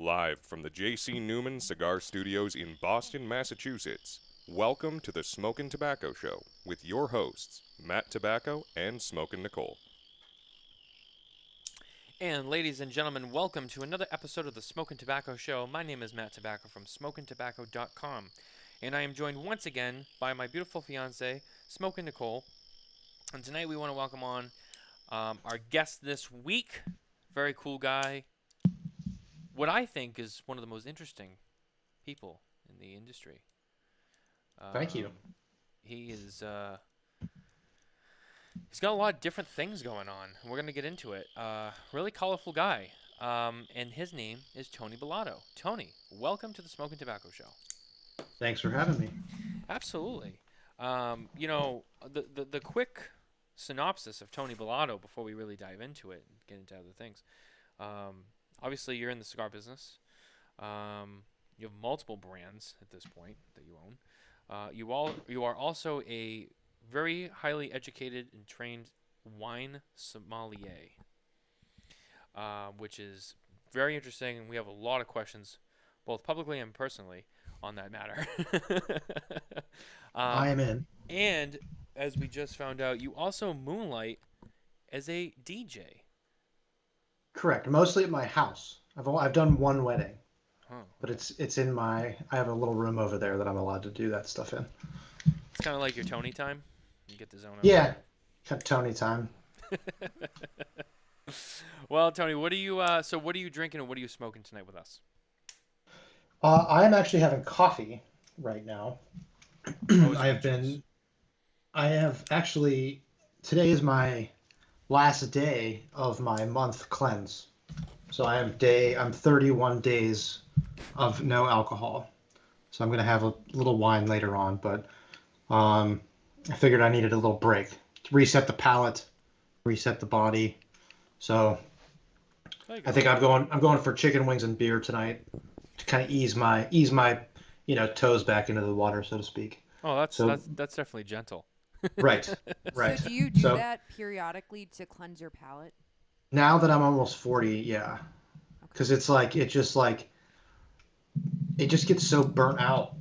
live from the J.C. Newman Cigar Studios in Boston, Massachusetts. Welcome to the Smokin Tabacco Show with your hosts, Matt Tobacco and Smokin Nicole. And ladies and gentlemen, welcome to another episode of the Smokin Tabacco Show. My name is Matt Tobacco from SmokinTabacco.com, and I am joined once again by my beautiful fiance, Smokin Nicole. And tonight we want to welcome on our guest this week. Very cool guy. What I think is one of the most interesting people in the industry. Thank you. He is. He's got a lot of different things going on. We're going to get into it. Really colorful guy. And his name is Tony Bellatto. Tony, welcome to the Smokin Tabacco Show. Thanks for having me. Absolutely. The quick synopsis of Tony Bellatto before we really dive into it and get into other things. Obviously, you're in the cigar business. You have multiple brands at this point that you own. You are also a very highly educated and trained wine sommelier, which is very interesting, and we have a lot of questions, both publicly and personally, on that matter. I am in. And as we just found out, you also moonlight as a DJ. Correct. Mostly at my house. I've done one wedding, Huh. but it's in my. I have a little room over there that I'm allowed to do that stuff in. It's kind of like your Tony time. You get the zone out. Yeah, got Tony time. Well, Tony, what are you drinking and what are you smoking tonight with us? I am actually having coffee right now. I have actually. Today is my last day of my month cleanse, so I'm 31 days of no alcohol. So I'm gonna have a little wine later on, but I figured I needed a little break to reset the palate, reset the body. So I think I'm going for chicken wings and beer tonight to kind of ease my toes back into the water, so to speak. Oh, that's definitely gentle. Right. Right. So do you do that periodically to cleanse your palate? Now that I'm almost 40, yeah. Because it's like it just gets so burnt out,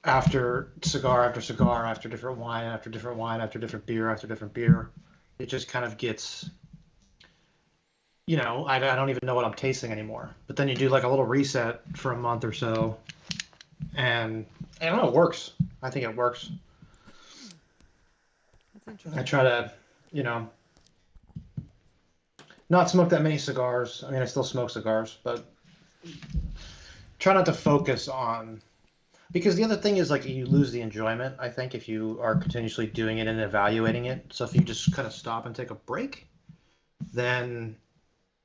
after cigar after cigar, after different wine, after different wine, after different beer, after different beer. It just kind of gets, I don't even know what I'm tasting anymore. But then you do like a little reset for a month or so, and I don't know, it works. I think it works. That's interesting. I try to, not smoke that many cigars. I mean, I still smoke cigars, but try not to focus on, because the other thing is like you lose the enjoyment, I think, if you are continuously doing it and evaluating it. So if you just kind of stop and take a break, then,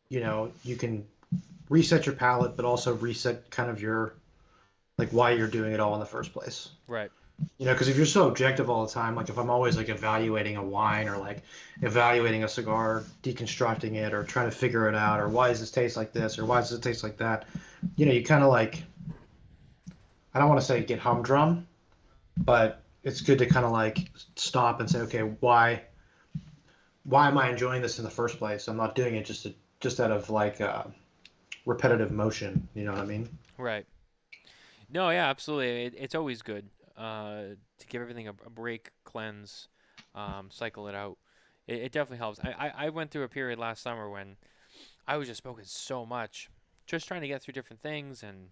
you can reset your palate, but also reset kind of your, like, why you're doing it all in the first place. Right. Because if you're so objective all the time, like if I'm always like evaluating a wine or like evaluating a cigar, deconstructing it or trying to figure it out, or why does this taste like this or why does it taste like that, you kind of like, I don't want to say get humdrum, but it's good to kind of like stop and say, okay, why am I enjoying this in the first place? I'm not doing it just out of like repetitive motion. You know what I mean? Right. No, yeah, absolutely. It's always good to give everything a break, cleanse, cycle it out. It definitely helps. I went through a period last summer when I was just smoking so much, just trying to get through different things and,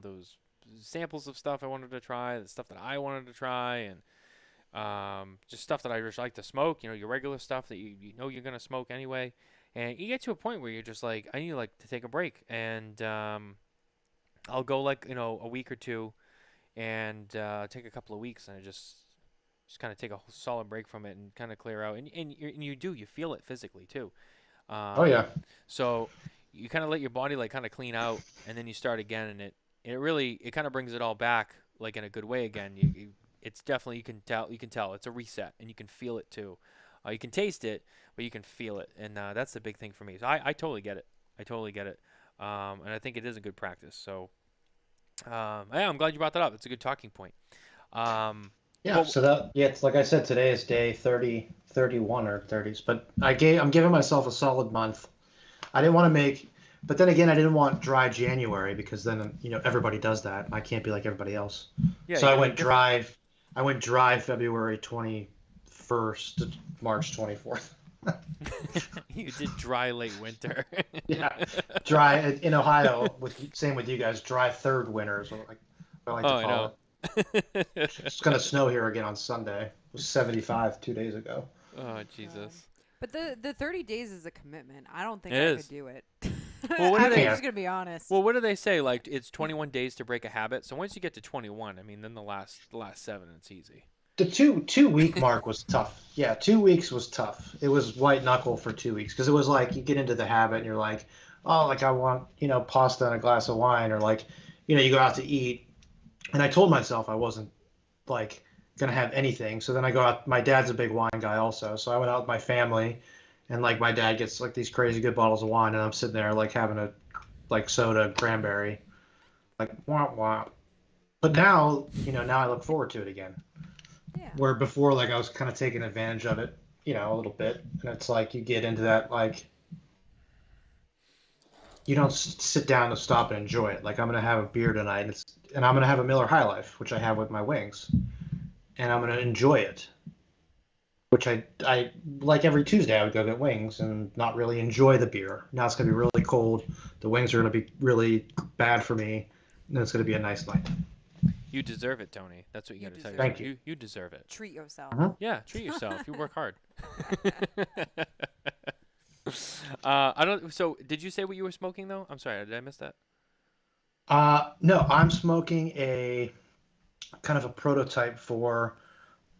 those samples of stuff I wanted to try, the stuff that I wanted to try, and just stuff that I just like to smoke, your regular stuff that you know you're going to smoke anyway. And you get to a point where you're just like, I need to take a break. And I'll go like, a week or two and take a couple of weeks and I just kind of take a solid break from it and kind of clear out. And you feel it physically too. Oh, yeah. So you kind of let your body like kind of clean out and then you start again, and it kind of brings it all back like in a good way again. It's definitely, you can tell it's a reset, and you can feel it too. You can taste it, but you can feel it, and that's the big thing for me. So I totally get it. And I think it is a good practice. So I'm glad you brought that up. It's a good talking point. It's like I said, today is day 30, 31 or 30s, but I'm giving myself a solid month. I didn't want to make, but then again, I didn't want dry January because then everybody does that, and I can't be like everybody else. Yeah, So you I gotta went make it different. dry. I went dry February 21st to March 24th. You did dry late winter. Yeah, dry in Ohio. Same with you guys. Dry third winter is what I like Oh, to I call know. it. It's gonna snow here again on Sunday. It was 75 2 days ago. Oh, God. Jesus. But the 30 days is a commitment. I don't think It I is. could do it. Well, what do You I'm they? can't. just gonna be honest. Well, what do they say? Like it's 21 days to break a habit. So once you get to 21, I mean, then the last 7, it's easy. The two week mark was tough. Yeah, 2 weeks was tough. It was white knuckle for 2 weeks because it was like you get into the habit and you're like, oh, like I want pasta and a glass of wine, or like you go out to eat, and I told myself I wasn't like gonna have anything. So then I go out. My dad's a big wine guy also, so I went out with my family, and like my dad gets like these crazy good bottles of wine, and I'm sitting there like having a like soda cranberry, like wah wah. But now I look forward to it again. Yeah. Where before, like I was kind of taking advantage of it, a little bit, and it's like you get into that like you don't sit down and stop and enjoy it. Like I'm gonna have a beer tonight, and I'm gonna have a Miller High Life, which I have with my wings, and I'm gonna enjoy it. Which I like every Tuesday I would go get wings and not really enjoy the beer. Now it's gonna be really cold. The wings are gonna be really bad for me, and it's gonna be a nice night. You deserve it, Tony. That's what you You got to tell deserve yourself. Thank you. You deserve it. Treat yourself. Uh-huh. Yeah, treat yourself. You work hard. I don't. So, did you say what you were smoking though? I'm sorry, did I miss that? No, I'm smoking a kind of a prototype for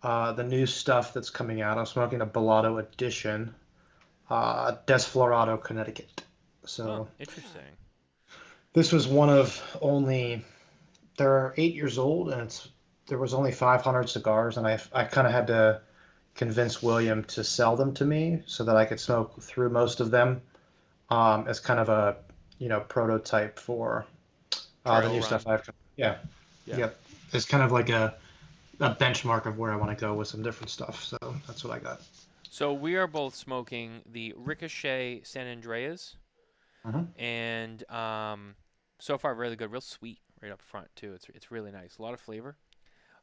the new stuff that's coming out. I'm smoking a Bellatto edition, Desflorado, Connecticut. Oh, So interesting. this was one of only. They're 8 years old, and there was only 500 cigars, and I kind of had to convince William to sell them to me so that I could smoke through most of them as kind of a prototype for the Trial new run. stuff I've. Yeah, Yeah. yep. It's kind of like a benchmark of where I want to go with some different stuff. So that's what I got. So we are both smoking the Ricochet San Andreas, Mhm. and so far really good, real sweet right up front too. It's really nice, a lot of flavor.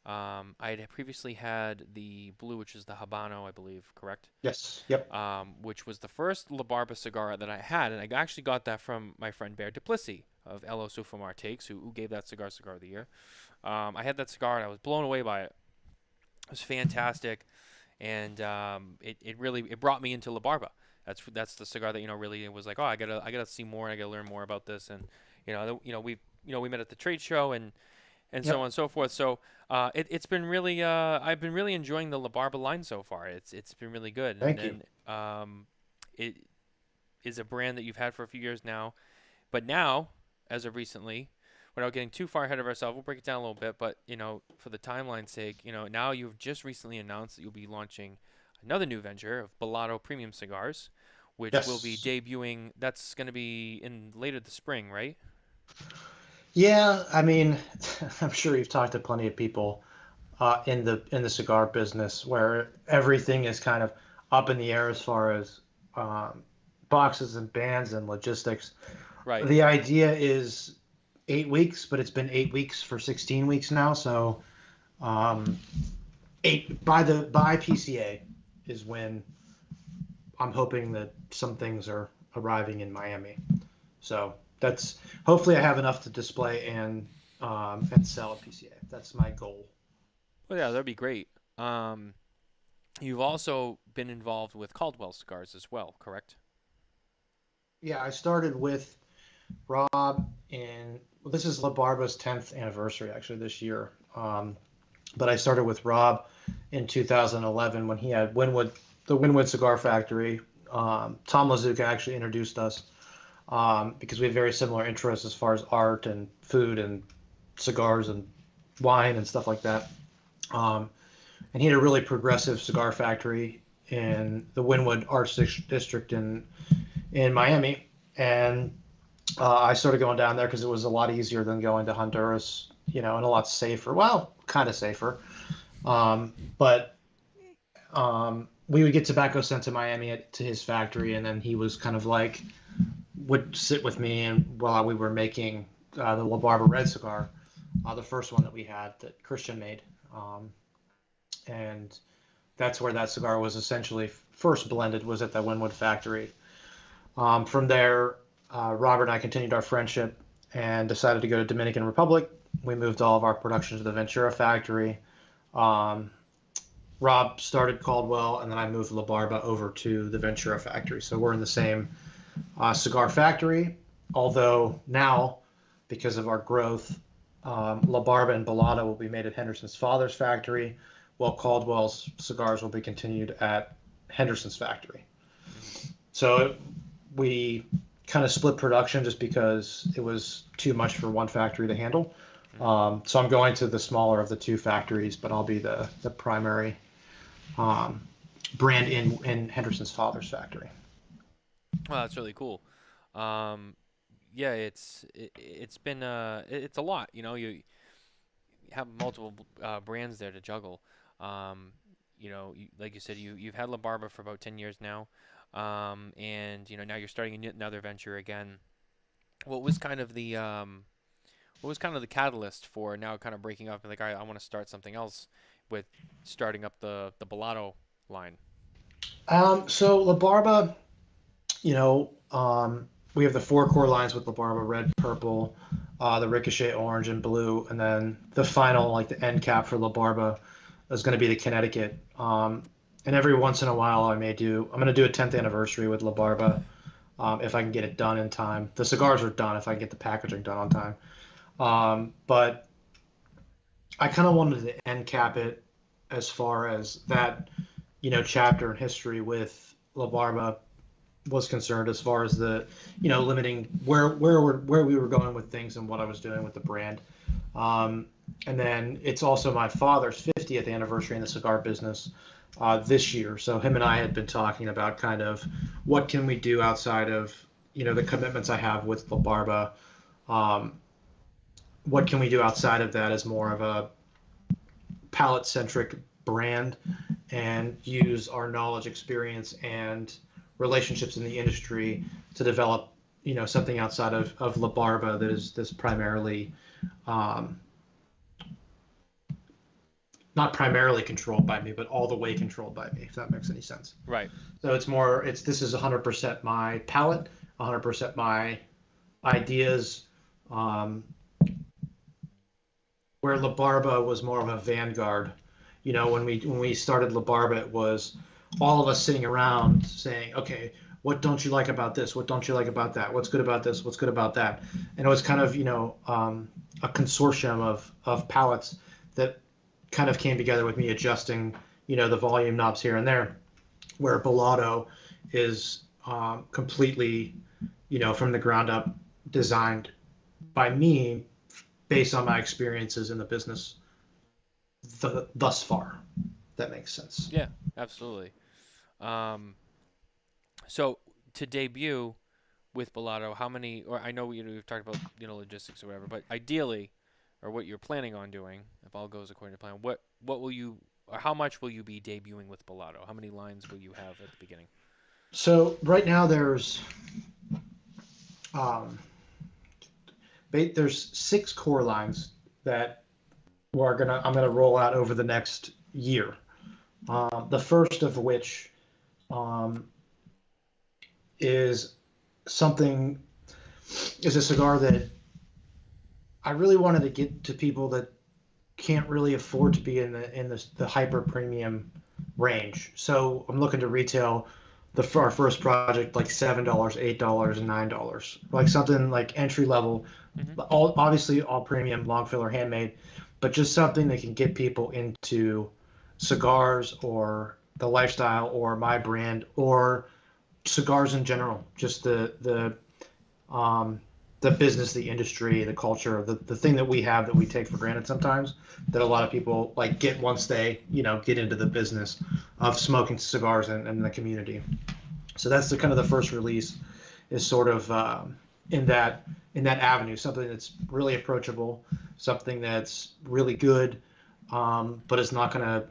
I had previously had the blue, which is the Habano, I believe, correct? Yes. Yep. Which was the first La Barba cigar that I had, and I actually got that from my friend Bear Duplessis of Elo Sufamar Takes, who gave that cigar of the year. I had that cigar and I was blown away by it. It was fantastic, and it brought me into La Barba. That's the cigar that really was like, oh, I gotta see more, and I gotta learn more about this, and we met at the trade show and Yep. so on and so forth. So it's been really I've been really enjoying the La Barba line so far. It's been really good. Thank you. And it is a brand that you've had for a few years now, but now, as of recently, without getting too far ahead of ourselves, we'll break it down a little bit. But for the timeline's sake, now you've just recently announced that you'll be launching another new venture of Bellatto Premium Cigars, which will be Yes. debuting. That's going to be in later the spring, right? Yeah, I mean, I'm sure you've talked to plenty of people in the cigar business where everything is kind of up in the air as far as boxes and bans and logistics. Right. The idea is 8 weeks, but it's been 8 weeks for 16 weeks now. So by PCA is when I'm hoping that some things are arriving in Miami. So that's hopefully I have enough to display and sell at PCA. That's my goal. Well, yeah, that'd be great. You've also been involved with Caldwell Cigars as well, correct? Yeah, I started with Rob this is La Barba's 10th anniversary actually this year. But I started with Rob in 2011 when he had the Winwood Cigar Factory. Tom Lazuka actually introduced us because we have very similar interests as far as art and food and cigars and wine and stuff like that. And he had a really progressive cigar factory in the Winwood Arts District in Miami. And I started going down there because it was a lot easier than going to Honduras, and a lot safer. Well, kind of safer. But we would get tobacco sent to Miami to his factory, and then he was kind of like would sit with me and while we were making the La Barba Red cigar, the first one that we had that Christian made. And that's where that cigar was essentially first blended, was at the Winwood factory. From there, Robert and I continued our friendship and decided to go to Dominican Republic. We moved all of our production to the Ventura factory. Rob started Caldwell, and then I moved La Barba over to the Ventura factory. So we're in the same cigar factory, although now, because of our growth, La Barba and Bellatto will be made at Henderson's father's factory, while Caldwell's cigars will be continued at Henderson's factory. So we kind of split production just because it was too much for one factory to handle. So I'm going to the smaller of the two factories, but I'll be the primary brand in Henderson's father's factory. Well, that's really cool. Yeah, it's been it's a lot. You know, you have multiple brands there to juggle. You know, like you said, you've had La Barba for about 10 years now, and you know now you're starting another venture again. What was kind of the catalyst for now kind of breaking up and like, all right, I want to start something else with starting up the Bellatto line? So La Barba, you know, we have the four core lines with La Barba, red, purple, the Ricochet orange and blue, and then the final, like the end cap for La Barba, is going to be the Connecticut. And every once in a while, I'm going to do a 10th anniversary with La Barba, if I can get it done in time. The cigars are done if I can get the packaging done on time. But I kind of wanted to end cap it as far as that, you know, chapter in history with La Barba was concerned, as far as the, you know, limiting where we were going with things and what I was doing with the brand. And then it's also my father's 50th anniversary in the cigar business this year. So him and I had been talking about kind of what can we do outside of, you know, the commitments I have with La Barba. What can we do outside of that as more of a palate-centric brand and use our knowledge, experience, and relationships in the industry to develop, you know, something outside of La Barba that is primarily not primarily controlled by me, but all the way controlled by me, if that makes any sense. Right. So this is 100% my palate, 100% my ideas, where La Barba was more of a vanguard. You know, when we started La Barba, it was all of us sitting around saying, okay, what don't you like about this? What don't you like about that? What's good about this? What's good about that? And it was kind of, you know, a consortium of palates that kind of came together with me adjusting, you know, the volume knobs here and there, where Bellatto is completely, you know, from the ground up designed by me based on my experiences in the business thus far. That makes sense. Yeah, absolutely. So to debut with Bellatto, how many? Or I know we've talked about, you know, logistics or whatever, but ideally, or what you're planning on doing, if all goes according to plan, what will you, or how much will you be debuting with Bellatto? How many lines will you have at the beginning? So right now there's 6 core lines that I'm gonna roll out over the next year. The first of which is a cigar that I really wanted to get to people that can't really afford to be in the hyper premium range. So I'm looking to retail our first project like $7, $8, and $9, like something like entry level. Mm-hmm. Obviously all premium, long filler, handmade, but just something that can get people into cigars or the lifestyle or my brand or cigars in general. Just the business, the industry, the culture, the thing that we have that we take for granted sometimes, that a lot of people like get once they, you know, get into the business of smoking cigars in the community. So that's the kind of the first release is sort of in that avenue, something that's really approachable, something that's really good, but it's not gonna,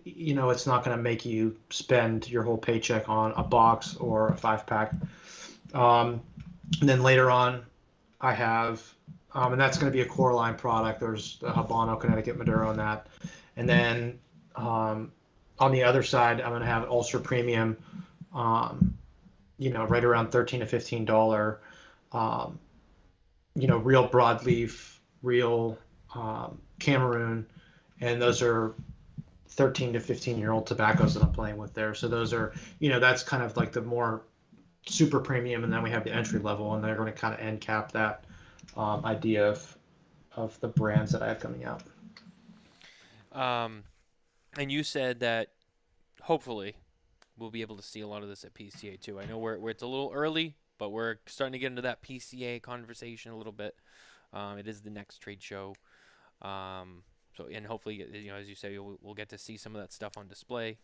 you know, it's not gonna make you spend your whole paycheck on a box or a 5-pack. And then later on, I have, and that's going to be a core line product. There's the Habano, Connecticut Maduro in that. And then on the other side, I'm going to have ultra premium, right around $13 to $15, real broadleaf, real Cameroon, and those are 13 to 15-year-old tobaccos that I'm playing with there. So those are, that's kind of like the more super premium, and then we have the entry level, and they're going to kind of end cap that idea of the brands that I have coming out. And you said that hopefully we'll be able to see a lot of this at PCA too. I know where it's a little early, but we're starting to get into that PCA conversation a little bit. It is the next trade show. And hopefully, as you say, we'll get to see some of that stuff on display.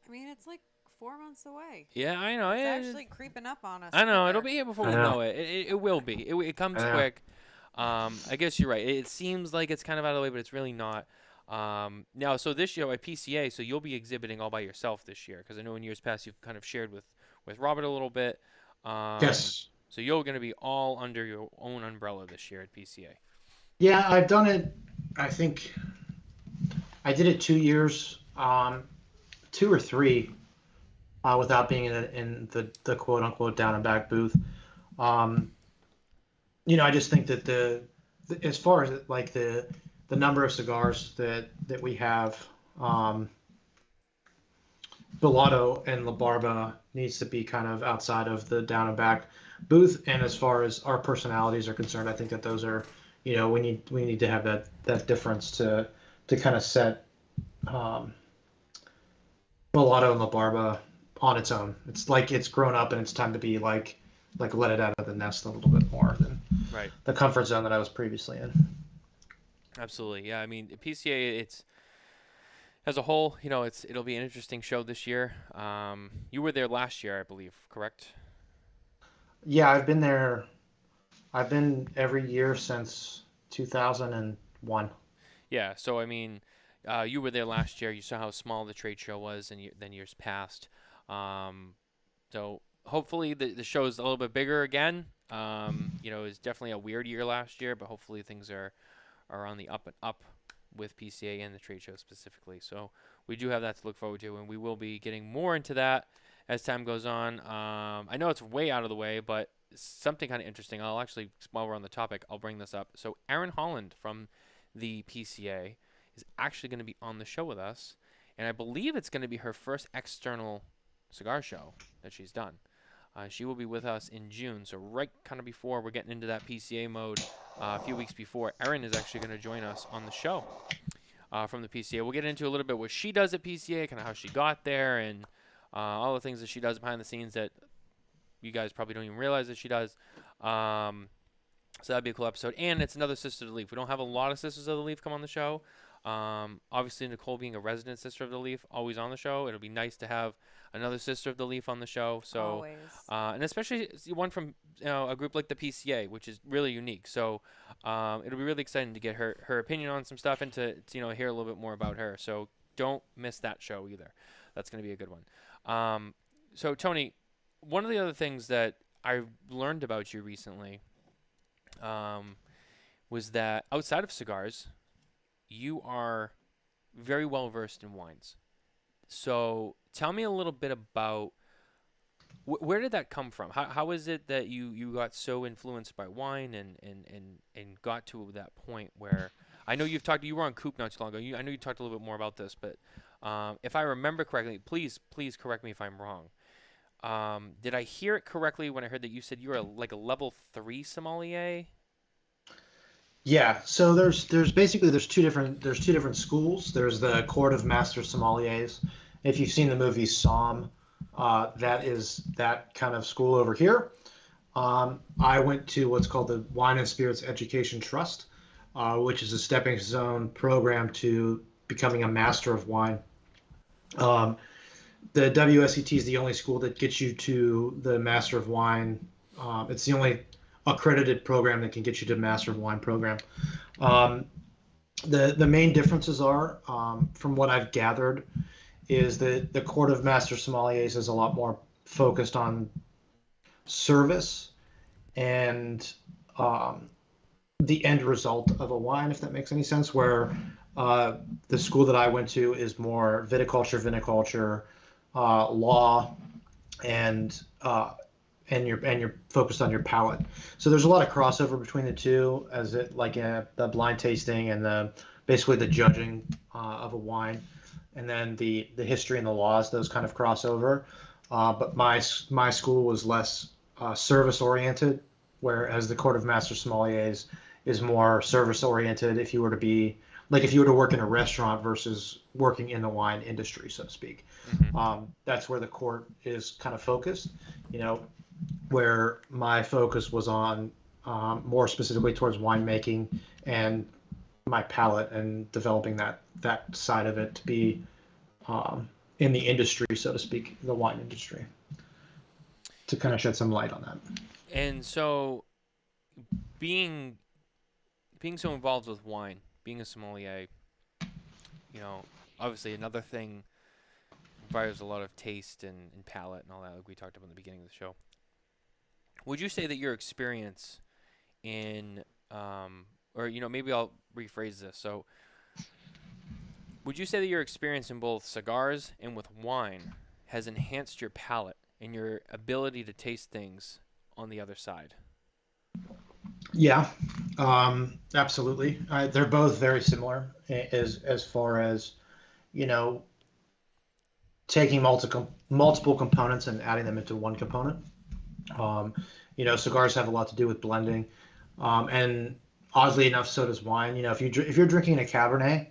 I mean, it's like 4 months away. Yeah, I know. It's actually creeping up on us. I know. quicker. It'll be here before we know it. It will be. It comes quick. I guess you're right. It seems like it's kind of out of the way, but it's really not. Now, so this year at PCA, so you'll be exhibiting all by yourself this year, because I know in years past you've kind of shared with Robert a little bit. Yes. So you're going to be all under your own umbrella this year at PCA. Yeah, I've done it. I think I did it 2 years, 2 or 3, without being in the quote unquote down and back booth. I just think that as far as like the number of cigars that we have, Bellatto and La Barba needs to be kind of outside of the down and back booth. And as far as our personalities are concerned, I think that those are, we need to have that difference to kind of set Bellatto and La Barba on its own. It's like it's grown up and it's time to be like let it out of the nest a little bit more than the comfort zone that I was previously in. Absolutely, yeah. I mean, PCA, it's as a whole, it'll be an interesting show this year. You were there last year, I believe, correct? Yeah, I've been there. I've been every year since 2001. Yeah, so I mean, you were there last year. You saw how small the trade show was, and then years past. So hopefully the show is a little bit bigger again. It was definitely a weird year last year, but hopefully things are on the up and up with PCA and the trade show specifically. So we do have that to look forward to, and we will be getting more into that as time goes on. I know it's way out of the way, but something kind of interesting. I'll actually, while we're on the topic, I'll bring this up. So Erin Holland from the PCA is actually going to be on the show with us, and I believe it's going to be her first external cigar show that she's done. She will be with us in June, so right kind of before we're getting into that PCA mode, a few weeks before, Erin is actually going to join us on the show from the PCA. We'll get into a little bit what she does at PCA, kind of how she got there, and all the things that she does behind the scenes that you guys probably don't even realize that she does. So that'd be a cool episode. And it's another Sister of the Leaf. We don't have a lot of Sisters of the Leaf come on the show. Obviously, Nicole being a resident Sister of the Leaf, always on the show. It'll be nice to have another Sister of the Leaf on the show. So, Always. And especially one from a group like the PCA, which is really unique. So it'll be really exciting to get her opinion on some stuff and to hear a little bit more about her. So don't miss that show either. That's going to be a good one. So Tony, one of the other things that I learned about you recently was that outside of cigars, you are very well versed in wines. So tell me a little bit about where did that come from? How is it that you got so influenced by wine and got to that point where I know you were on Coop not too long ago. I know you talked a little bit more about this, but if I remember correctly, please correct me if I'm wrong. Did I hear it correctly when I heard that you said you were like a level 3 sommelier? Yeah, so there's two different schools. There's the Court of Master Sommeliers. If you've seen the movie Somm, that is that kind of school over here. I went to what's called the Wine and Spirits Education Trust, which is a stepping stone program to becoming a master of wine. The WSET is the only school that gets you to the Master of Wine. It's the only accredited program that can get you to Master of Wine program. The main differences are, from what I've gathered, is that the Court of Master Sommeliers is a lot more focused on service, and um, the end result of a wine, if that makes any sense. Where uh, the school that I went to is more viticulture, law, and you're focused on your palate. So there's a lot of crossover between the two, as it like the blind tasting and the basically the judging of a wine, and then the history and the laws. Those kind of crossover. But my school was less service oriented, whereas the Court of Master Sommeliers is more service oriented. If you were to be like if you were to work in a restaurant versus working in the wine industry, so to speak, Mm-hmm. that's where the court is kind of focused. You know, where my focus was on more specifically towards winemaking and my palate and developing that side of it to be um, in the industry, so to speak, the wine industry, to kind of shed some light on that. And so being being so involved with wine, being a sommelier, you know, obviously another thing requires a lot of taste and palate and all that, like we talked about in the beginning of the show. Would you say that your experience in, or maybe I'll rephrase this. So, would you say that your experience in both cigars and with wine has enhanced your palate and your ability to taste things on the other side? Yeah, absolutely. They're both very similar as far as you know taking multiple components and adding them into one component. Um, cigars have a lot to do with blending, and oddly enough, so does wine. If you're drinking a Cabernet,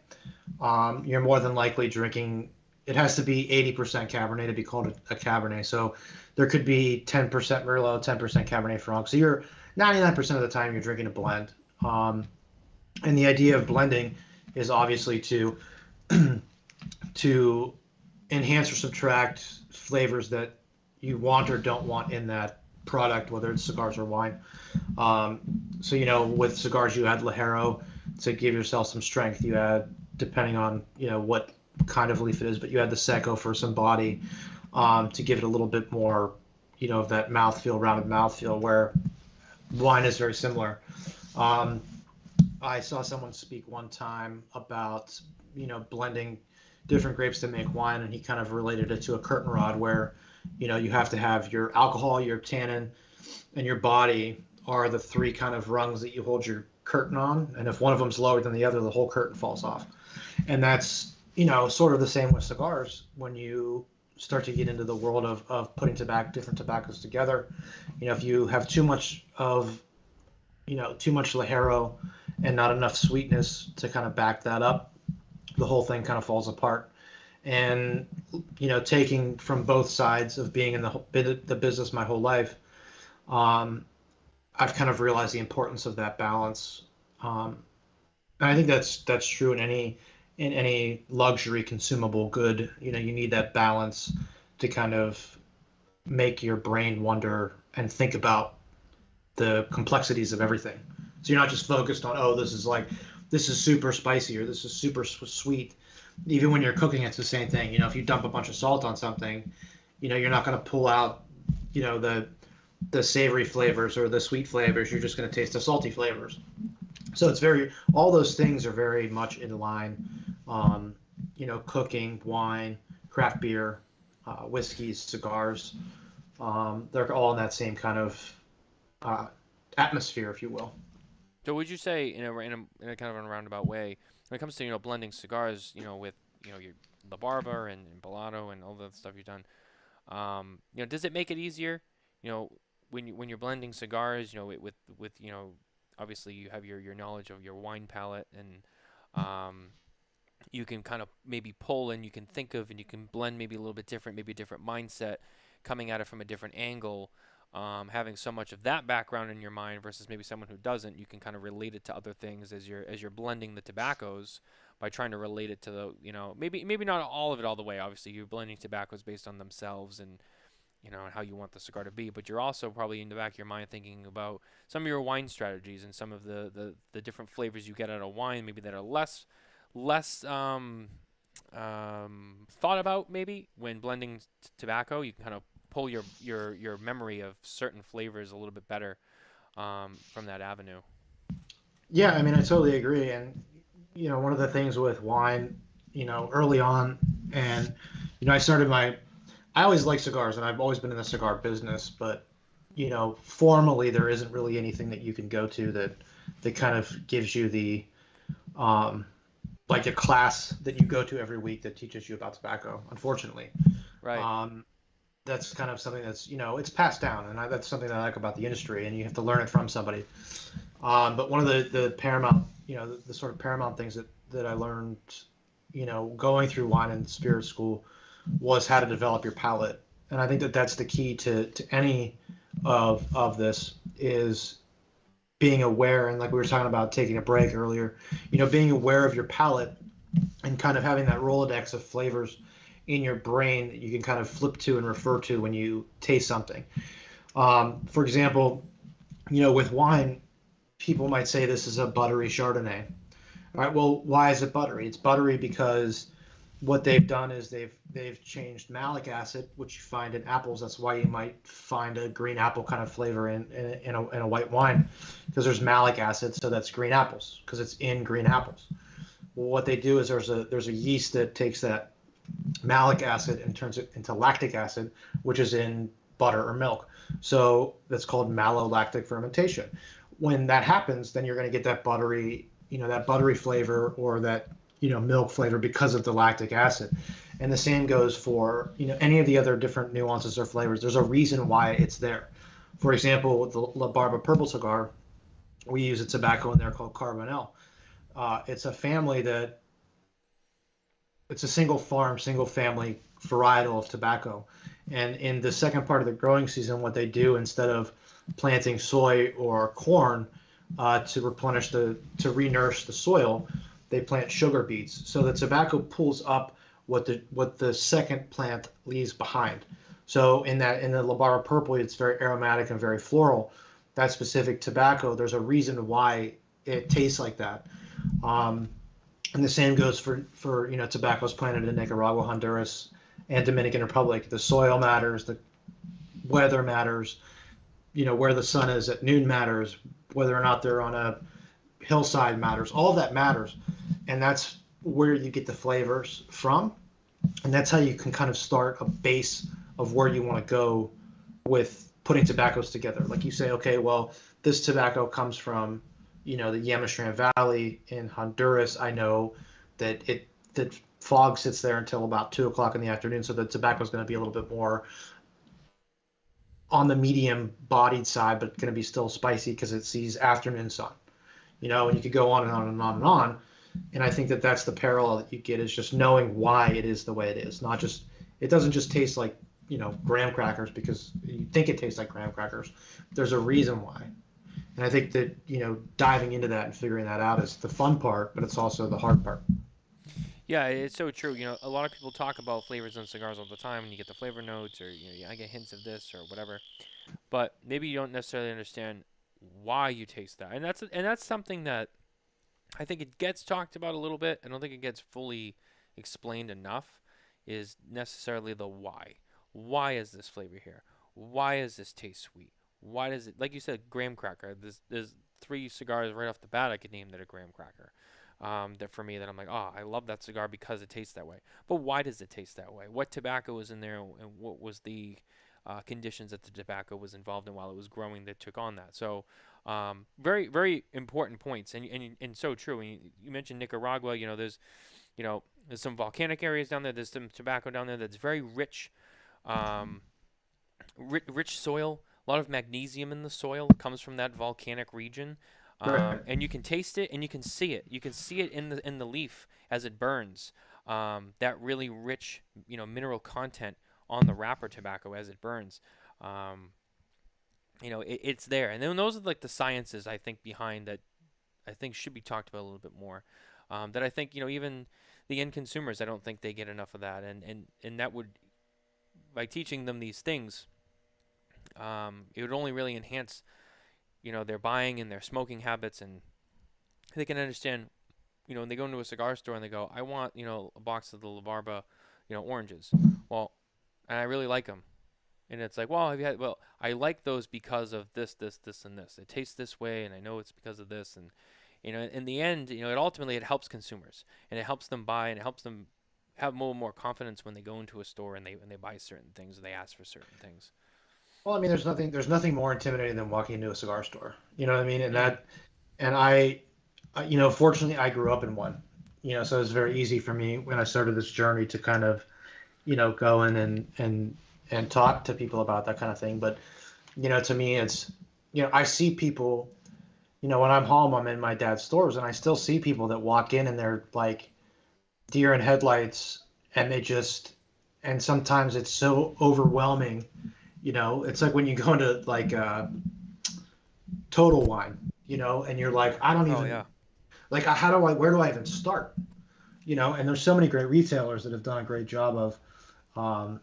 you're more than likely drinking. It has to be 80% Cabernet to be called a Cabernet. So there could be 10% Merlot, 10% Cabernet Franc. So you're 99% of the time you're drinking a blend. And the idea of blending is obviously to enhance or subtract flavors that you want or don't want in that product, whether it's cigars or wine. Um, with cigars, you add Ligero to give yourself some strength. You add, depending on what kind of leaf it is, but you add the Seco for some body, to give it a little bit more, of that mouthfeel, rounded mouthfeel. Where wine is very similar. Um, I saw someone speak one time about blending different grapes to make wine, and he kind of related it to a curtain rod where you have to have your alcohol, your tannin, and your body are the three kind of rungs that you hold your curtain on, and if one of them's lower than the other, the whole curtain falls off. And that's sort of the same with cigars when you start to get into the world of putting different tobaccos together. If you have too much Ligero and not enough sweetness to kind of back that up, the whole thing kind of falls apart. And taking from both sides of being in the business my whole life, um, I've kind of realized the importance of that balance. Um, and I think that's true in any luxury consumable good. You need that balance to kind of make your brain wonder and think about the complexities of everything. So you're not just focused on, oh, this is super spicy or this is super sweet. Even when you're cooking, it's the same thing. If you dump a bunch of salt on something, you're not going to pull out, the savory flavors or the sweet flavors. You're just going to taste the salty flavors. So all those things are very much in line. Cooking, wine, craft beer, whiskeys, cigars. They're all in that same kind of atmosphere, if you will. So would you say, in a kind of a roundabout way, when it comes to blending cigars, with your La Barba and Bellatto and all the stuff you've done, does it make it easier, when you're blending cigars, with obviously you have your knowledge of your wine palette and you can kind of maybe pull and you can think of and you can blend maybe a little bit different, maybe a different mindset, coming at it from a different angle. Having so much of that background in your mind versus maybe someone who doesn't, you can kind of relate it to other things as you're blending the tobaccos by trying to relate it to the maybe not all of it all the way. Obviously, you're blending tobaccos based on themselves and and how you want the cigar to be, but you're also probably in the back of your mind thinking about some of your wine strategies and some of the different flavors you get out of wine, maybe that are less thought about maybe when blending tobacco. You can kind of pull your memory of certain flavors a little bit better from that avenue. Yeah, I mean, I totally agree. And, one of the things with wine, early on, and, I started I always like cigars and I've always been in the cigar business, but, formally, there isn't really anything that you can go to that kind of gives you um, like a class that you go to every week that teaches you about tobacco, unfortunately. Right. Um, that's kind of something that's, it's passed down. And that's something that I like about the industry, and you have to learn it from somebody. But one of the paramount, the sort of paramount things that I learned, going through wine and spirit school was how to develop your palate. And I think that that's the key to any of this is being aware. And like we were talking about taking a break earlier, being aware of your palate and kind of having that Rolodex of flavors in your brain that you can kind of flip to and refer to when you taste something. For example, with wine, people might say this is a buttery Chardonnay. All right, well, why is it buttery? It's buttery because what they've done is they've changed malic acid, which you find in apples. That's why you might find a green apple kind of flavor in a white wine, because there's malic acid, so that's green apples because it's in green apples. Well, what they do is there's a yeast that takes that malic acid and turns it into lactic acid, which is in butter or milk. So that's called malolactic fermentation. When that happens, then you're going to get that buttery flavor or that, milk flavor because of the lactic acid. And the same goes for, any of the other different nuances or flavors. There's a reason why it's there. For example, with the La Barba Purple cigar, we use a tobacco in there called Carbonel. It's a family that it's a single farm, single family varietal of tobacco. And in the second part of the growing season, what they do instead of planting soy or corn to re-nourish the soil, they plant sugar beets. So the tobacco pulls up what the second plant leaves behind. So in the La Barra Purple, it's very aromatic and very floral. That specific tobacco, there's a reason why it tastes like that. Um, and the same goes for tobaccos planted in Nicaragua, Honduras, and Dominican Republic. The soil matters, the weather matters, where the sun is at noon matters, whether or not they're on a hillside matters. All of that matters, and that's where you get the flavors from, and that's how you can kind of start a base of where you want to go with putting tobaccos together. Like you say, okay, well, this tobacco comes from, the Yamastran Valley in Honduras. I know that fog sits there until about 2 o'clock in the afternoon, so the tobacco is going to be a little bit more on the medium bodied side, but going to be still spicy because it sees afternoon sun. And you could go on and on and on and on. And I think that that's the parallel that you get is just knowing why it is the way it is, not just it doesn't just taste like graham crackers because you think it tastes like graham crackers. There's a reason why. And I think that diving into that and figuring that out is the fun part, but it's also the hard part. Yeah, it's so true. A lot of people talk about flavors in cigars all the time, and you get the flavor notes, or I get hints of this or whatever. But maybe you don't necessarily understand why you taste that, and that's something that I think it gets talked about a little bit. I don't think it gets fully explained enough. Is necessarily the why. Why is this flavor here? Why does this taste sweet? Why does it, like you said, graham cracker? There's three cigars right off the bat I could name that are graham cracker. That for me, that I'm like, oh, I love that cigar because it tastes that way. But why does it taste that way? What tobacco was in there, and what was the conditions that the tobacco was involved in while it was growing that took on that? So, very, very important points, and so true. And you mentioned Nicaragua. You know, there's some volcanic areas down there. There's some tobacco down there that's very rich, um, rich soil. A lot of magnesium in the soil comes from that volcanic region, Right. and you can taste it and you can see it. You can see it in the leaf as it burns. That really rich, mineral content on the wrapper tobacco as it burns. Um, it's there, and then those are like the sciences I think behind that. I think should be talked about a little bit more. That I think even the end consumers, I don't think they get enough of that, and that would, by teaching them these things, it would only really enhance their buying and their smoking habits, and they can understand. When they go into a cigar store and they go, I want a box of the La Barba, oranges. Well, and I really like them. And it's like, well, have you had? Well, I like those because of this, this, this, and this. It tastes this way, and I know it's because of this. And in the end, it helps consumers, and it helps them buy, and it helps them have more and more confidence when they go into a store and they buy certain things, or they ask for certain things. Well, I mean, there's nothing more intimidating than walking into a cigar store. You know what I mean? And Mm. that, and fortunately, I grew up in one. So it was very easy for me when I started this journey to kind of, go in and talk to people about that kind of thing. But to me, it's, I see people. When I'm home, I'm in my dad's stores, and I still see people that walk in and they're like deer in headlights, and and sometimes it's so overwhelming. It's like when you go into like Total Wine, and you're like, I don't Oh even yeah. like, where do I even start? And there's so many great retailers that have done a great job of, um,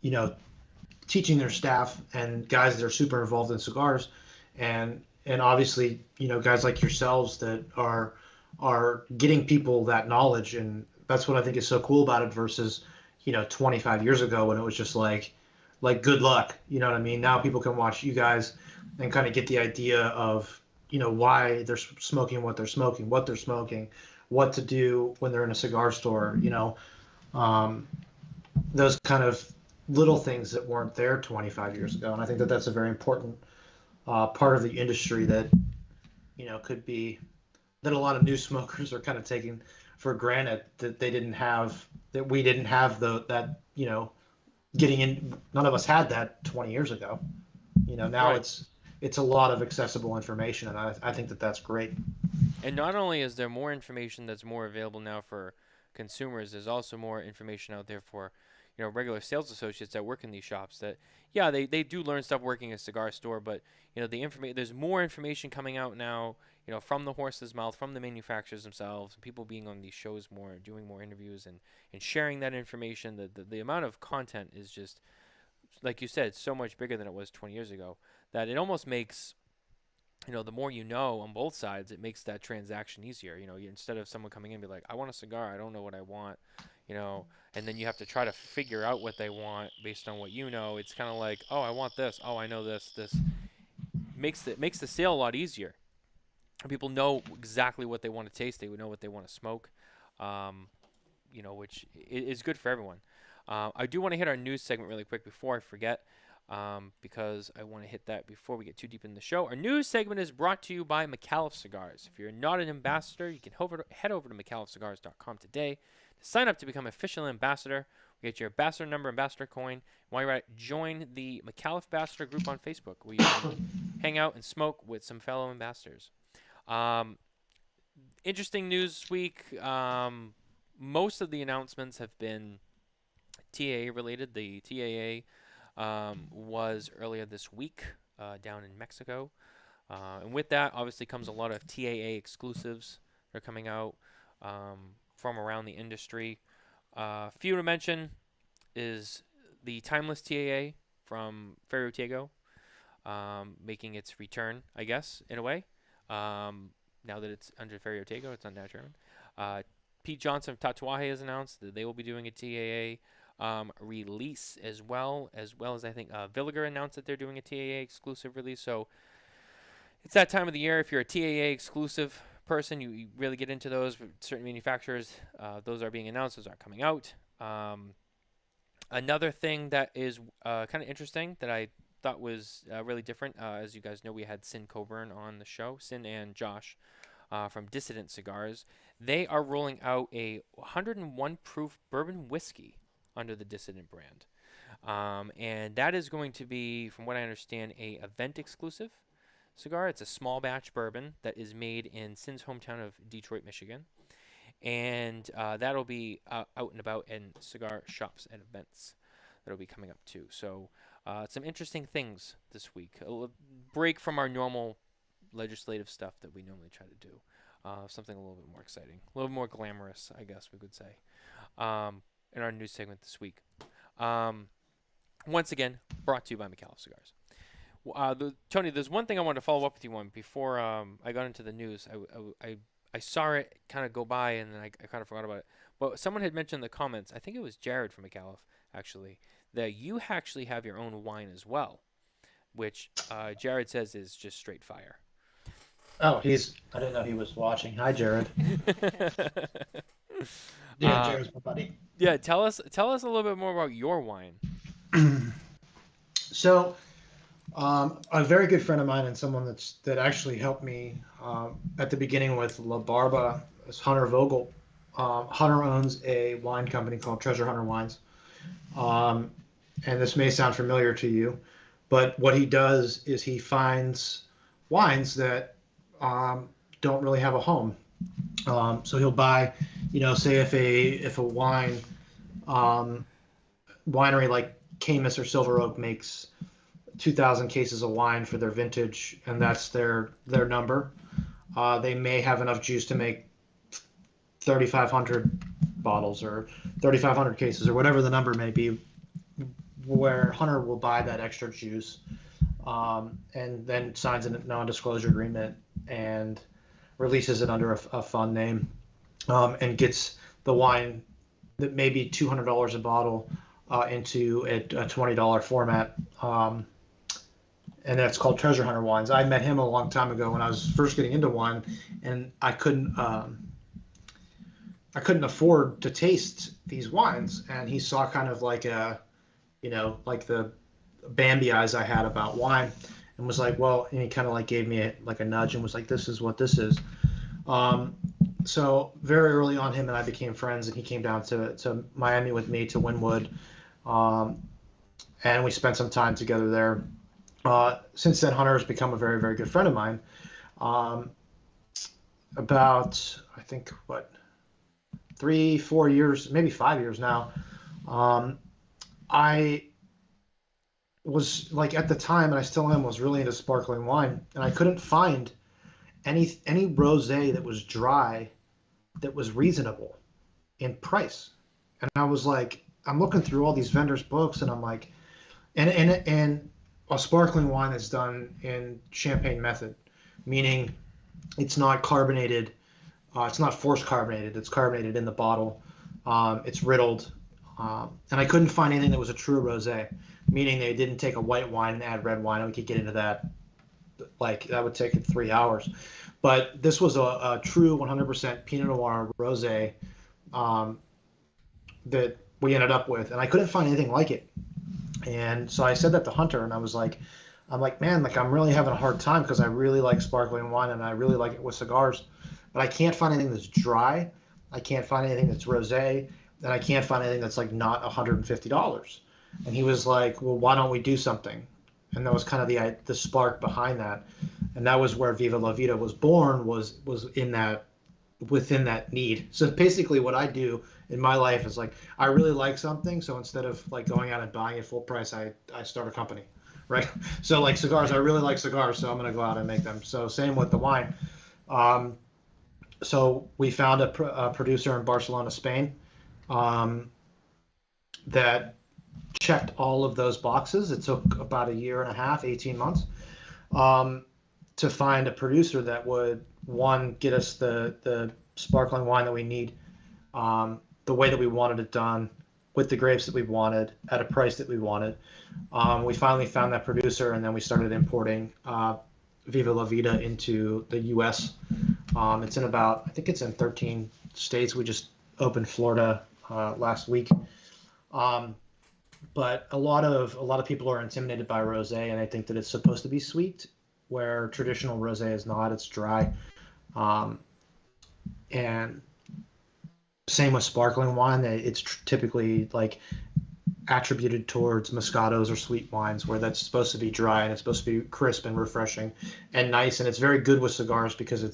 you know, teaching their staff and guys that are super involved in cigars, and obviously, guys like yourselves that are getting people that knowledge, and that's what I think is so cool about it versus, 25 years ago when it was just like good luck. You know what I mean? Now people can watch you guys and kind of get the idea of, why they're smoking what they're smoking, what to do when they're in a cigar store, um, those kind of little things that weren't there 25 years ago. And I think that that's a very important part of the industry that, could be, that a lot of new smokers are kind of taking for granted, that they didn't have, that we didn't have that, getting in. None of us had that 20 years ago. Now Right. it's a lot of accessible information, and I think that that's great. And not only is there more information that's more available now for consumers, there's also more information out there for, regular sales associates that work in these shops that, yeah, they do learn stuff working a cigar store, but, there's more information coming out now, from the horse's mouth, from the manufacturers themselves, people being on these shows more, doing more interviews and sharing that information. The amount of content is just, like you said, so much bigger than it was 20 years ago that it almost makes, the more you know on both sides, it makes that transaction easier. Instead of someone coming in and be like, I want a cigar, I don't know what I want, and then you have to try to figure out what they want based on what you know. It's kind of like, oh, I want this. Oh, I know this. This makes the sale a lot easier. People know exactly what they want to taste. They would know what they want to smoke, um, which is good for everyone. I do want to hit our news segment really quick before I forget, because I want to hit that before we get too deep in the show. Our news segment is brought to you by McAuliffe Cigars. If you're not an ambassador, you can head over to McAuliffeCigars.com today to sign up to become an official ambassador. Get your ambassador number, ambassador coin. While you're at it, join the McAuliffe Ambassador group on Facebook, where you can hang out and smoke with some fellow ambassadors. Um, Interesting news this week. Most of the announcements have been TAA related. The TAA was earlier this week down in Mexico. And with that, obviously, comes a lot of TAA exclusives that are coming out from around the industry. Few to mention is the Timeless TAA from Ferro Tego, making its return, I guess, in a way. Now that it's under Ferro Tego, it's on Nat Sherman. Pete Johnson of Tatuaje has announced that they will be doing a TAA release as well as I think Villiger announced that they're doing a TAA exclusive release. So it's that time of the year. If you're a TAA exclusive person, you really get into those. Certain manufacturers, those are being announced. Those are coming out. Another thing that is kind of interesting that I thought was really different, as you guys know, we had Sin Coburn on the show, Sin and Josh from Dissident Cigars. They are rolling out a 101 proof bourbon whiskey under the Dissident brand. And that is going to be, from what I understand, a event exclusive cigar. It's a small batch bourbon that is made in Sin's hometown of Detroit, Michigan. And that'll be out and about in cigar shops and events that'll be coming up too. So some interesting things this week. A break from our normal legislative stuff that we normally try to do. Something a little bit more exciting, a little more glamorous, I guess we could say, in our news segment this week. Once again, brought to you by McAuliffe Cigars. Tony, there's one thing I wanted to follow up with you on before I got into the news. I saw it kind of go by and then I kind of forgot about it. But someone had mentioned in the comments, I think it was Jared from McAuliffe, actually, that you actually have your own wine as well, which Jared says is just straight fire. Oh, I didn't know he was watching. Hi, Jared. Yeah, uh, Jared's my buddy. yeah, tell us a little bit more about your wine. So, a very good friend of mine and someone that actually helped me at the beginning with La Barba is Hunter Vogel. Hunter owns a wine company called Treasure Hunter Wines. And this may sound familiar to you, but what he does is he finds wines that don't really have a home. So he'll buy, say if a winery like Caymus or Silver Oak makes 2,000 cases of wine for their vintage, and that's their number. They may have enough juice to make 3,500 bottles or 3,500 cases or whatever the number may be, where Hunter will buy that extra juice and then signs a non-disclosure agreement and releases it under a fund name and gets the wine that may be $200 a bottle into a $20 format. And that's called Treasure Hunter Wines. I met him a long time ago when I was first getting into wine, and I couldn't afford to taste these wines. And he saw kind of like like the Bambi eyes I had about wine, and was like, well, and he kind of like gave me a nudge and was like, this is what this is. So very early on, him and I became friends, and he came down to Miami with me to Wynwood, and we spent some time together there. Since then, Hunter has become a very, very good friend of mine. About, I think, 3-4 years, maybe 5 years now, I was like, at the time, and I still am, was really into sparkling wine, and I couldn't find any rosé that was dry that was reasonable in price. And I was like, I'm looking through all these vendors' books, and I'm like, and a sparkling wine is done in champagne method, meaning it's not carbonated, it's not forced carbonated, it's carbonated in the bottle, it's riddled, and I couldn't find anything that was a true rosé, meaning they didn't take a white wine and add red wine, and we could get into that, like that would take 3 hours. But this was a true 100% Pinot Noir rosé that we ended up with, and I couldn't find anything like it. And so I said that to Hunter, and I'm like, man, like I'm really having a hard time because I really like sparkling wine and I really like it with cigars, but I can't find anything that's dry. I can't find anything that's rosé, and I can't find anything that's like not $150. And he was like, well, why don't we do something? And that was kind of the spark behind that. And that was where Viva La Vida was born, was within that need. So basically what I do in my life is like, I really like something, so instead of like going out and buying it full price, I start a company, right? So like cigars, I really like cigars, so I'm going to go out and make them. So same with the wine. So we found a producer in Barcelona, Spain, that checked all of those boxes. It took about 1.5 years, 18 months, to find a producer that would, one, get us the sparkling wine that we need, the way that we wanted it done, with the grapes that we wanted, at a price that we wanted. We finally found that producer, and then we started importing Viva La Vida into the U.S. It's in I think it's in 13 states. We just opened Florida last week. But a lot of people are intimidated by rosé, and they think that it's supposed to be sweet, where traditional rosé is not. It's dry. And same with sparkling wine. It's typically like attributed towards Moscatos or sweet wines, where that's supposed to be dry and it's supposed to be crisp and refreshing and nice. And it's very good with cigars because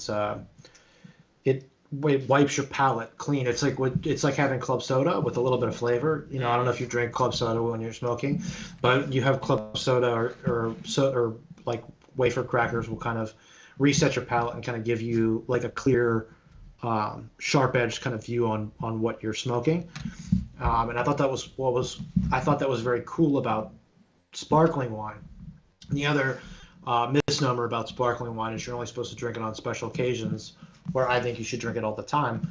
it wipes your palate clean. It's like having club soda with a little bit of flavor. I don't know if you drink club soda when you're smoking, but you have club soda or like wafer crackers will kind of reset your palate and kind of give you like a clear, sharp edged kind of view on what you're smoking. And I thought that was very cool about sparkling wine. And the other misnomer about sparkling wine is you're only supposed to drink it on special occasions, where I think you should drink it all the time.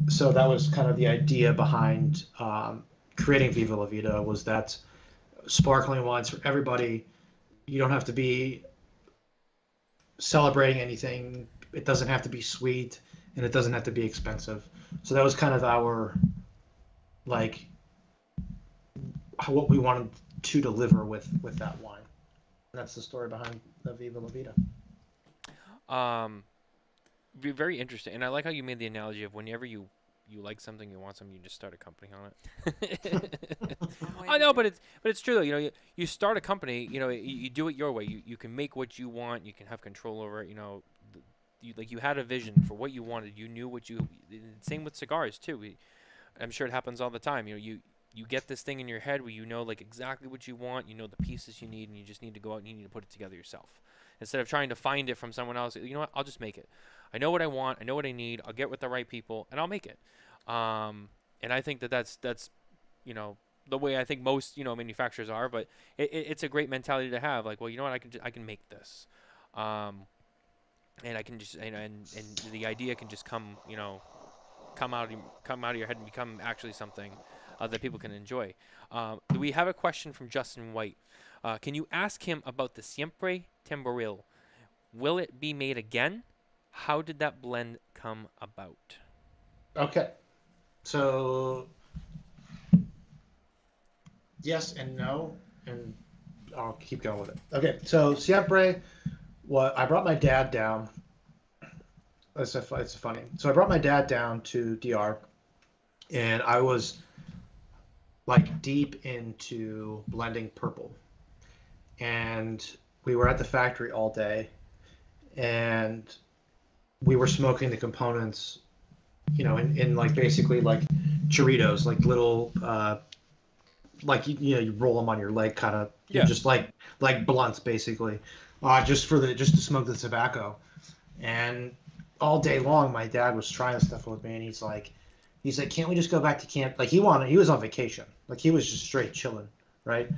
So that was kind of the idea behind creating Viva La Vida was that sparkling wines for everybody. You don't have to be celebrating anything. It doesn't have to be sweet, and it doesn't have to be expensive. So that was kind of our like what we wanted to deliver with that wine. And that's the story behind the Viva La Vida. Very interesting, and I like how you made the analogy of whenever you like something, you want something, you just start a company on it. I know, but it's true though. You start a company. You do it your way. You can make what you want. You can have control over it. You had a vision for what you wanted. You knew what you. Same with cigars too. I'm sure it happens all the time. You get this thing in your head where you know like exactly what you want. You know the pieces you need, and you just need to go out and you need to put it together yourself. Instead of trying to find it from someone else, you know what? I'll just make it. I know what I want. I know what I need. I'll get with the right people, and I'll make it. And I think that's the way I think most manufacturers are. But it's a great mentality to have. Like, well, you know what? I can make this, and I can just and the idea can just come out of your head and become actually something that people can enjoy. We have a question from Justin White. Can you ask him about the Siempre Tamboril? Will it be made again? How did that blend come about? Okay. So, yes and no, and I'll keep going with it. Okay, so Siempre, I brought my dad down. It's funny. So I brought my dad down to DR, and I was like deep into blending purple. And we were at the factory all day, and we were smoking the components, in like basically like churritos, like little, like you roll them on your leg, kind of, just like blunts basically, just to smoke the tobacco. And all day long, my dad was trying stuff with me, and he's like, can't we just go back to camp? Like he was on vacation, like he was just straight chilling. Right.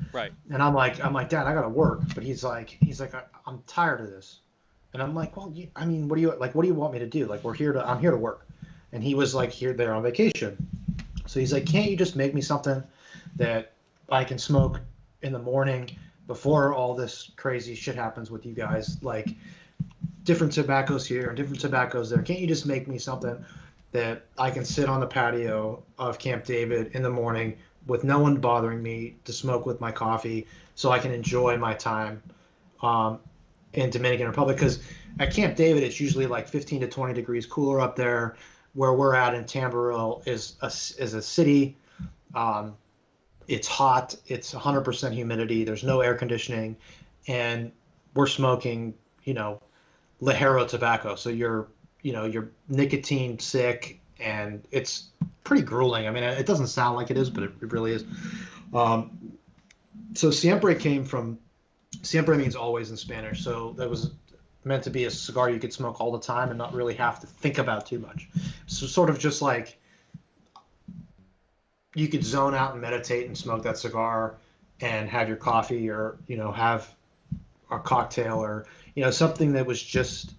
And I'm like, Dad, I gotta work. But he's like, I'm tired of this. And I'm like, well, what do you want me to do? Like, I'm here to work. And he was like, they're on vacation. So he's like, can't you just make me something that I can smoke in the morning before all this crazy shit happens with you guys? Like different tobaccos here and different tobaccos there. Can't you just make me something that I can sit on the patio of Camp David in the morning with no one bothering me to smoke with my coffee, so I can enjoy my time in Dominican Republic? Because at Camp David, it's usually like 15 to 20 degrees cooler up there. Where we're at in Tamboril is a city. It's hot. It's 100% humidity. There's no air conditioning, and we're smoking, Ligero tobacco. So you're nicotine sick, and it's pretty grueling. I mean, it doesn't sound like it is, but it really is. So Siempre Siempre means always in Spanish. So that was meant to be a cigar you could smoke all the time and not really have to think about too much. So sort of just like you could zone out and meditate and smoke that cigar and have your coffee, or, have a cocktail, or, something that was just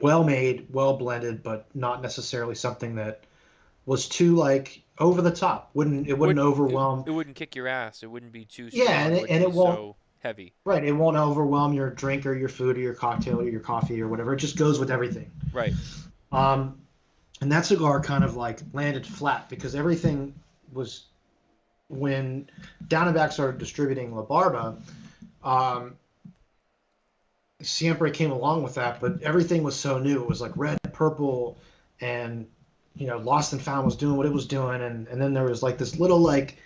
well made, well blended, but not necessarily something that was too like over the top. It wouldn't overwhelm. It wouldn't kick your ass. It wouldn't be too strong. Yeah, and it won't so heavy. Right, it won't overwhelm your drink or your food or your cocktail or your coffee or whatever. It just goes with everything. Right. And that cigar kind of like landed flat because everything was, when Down and Back started distributing La Barba, Siempre came along with that, but everything was so new. It was like red, purple, and Lost and Found was doing what it was doing, and then there was like this little like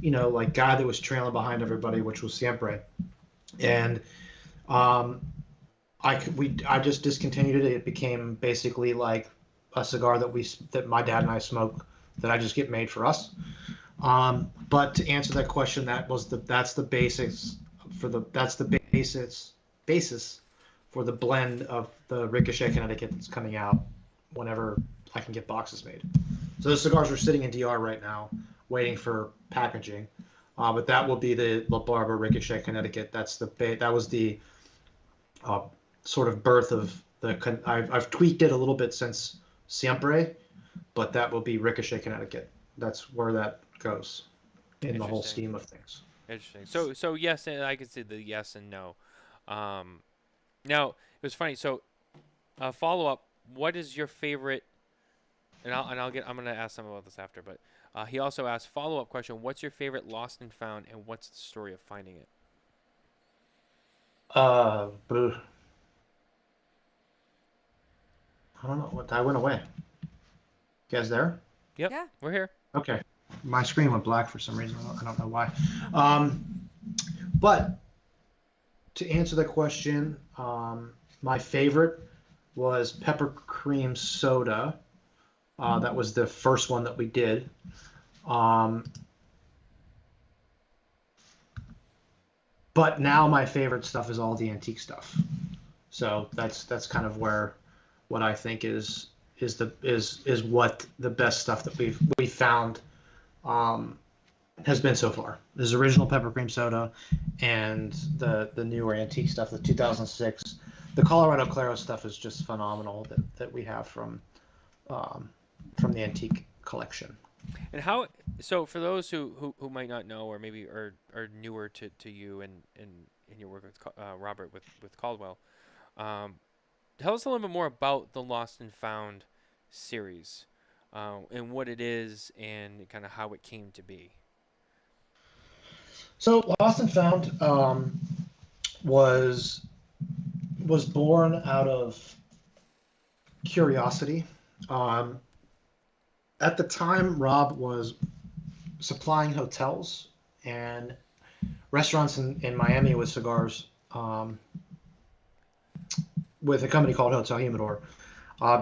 guy that was trailing behind everybody, which was Siempre, and I just discontinued it. It became basically like a cigar that my dad and I smoke, that I just get made for us. But to answer that question, that's the basis for the blend of the Ricochet Connecticut that's coming out whenever I can get boxes made. So the cigars are sitting in DR right now, waiting for packaging. But that will be the La Barba Ricochet Connecticut. That was the sort of birth of I've tweaked it a little bit since Siempre, but that will be Ricochet Connecticut. That's where that goes in the whole Interesting. scheme of things. Interesting. So yes, and I can see the yes and no. Now it was funny. So follow up. What is your favorite? I'm gonna ask some about this after, but he also asked follow up question. What's your favorite lost and found, and what's the story of finding it? Boo. I don't know what I went away. You guys there? Yep, Yeah. we're here. Okay. My screen went black for some reason. I don't know why. But to answer the question, my favorite was pepper cream soda. That was the first one that we did. But now my favorite stuff is all the antique stuff. So that's kind of where what I think is what the best stuff that we found has been so far. This original pepper cream soda and the newer antique stuff, the 2006. The Colorado Claro stuff is just phenomenal that we have from the antique collection. And how? So for those who might not know, or maybe are newer to you and in your work with Robert with Caldwell, tell us a little bit more about the Lost and Found series, and what it is, and kind of how it came to be. So Lost and Found was born out of curiosity. At the time, Rob was supplying hotels and restaurants in Miami with cigars with a company called Hotel Humidor.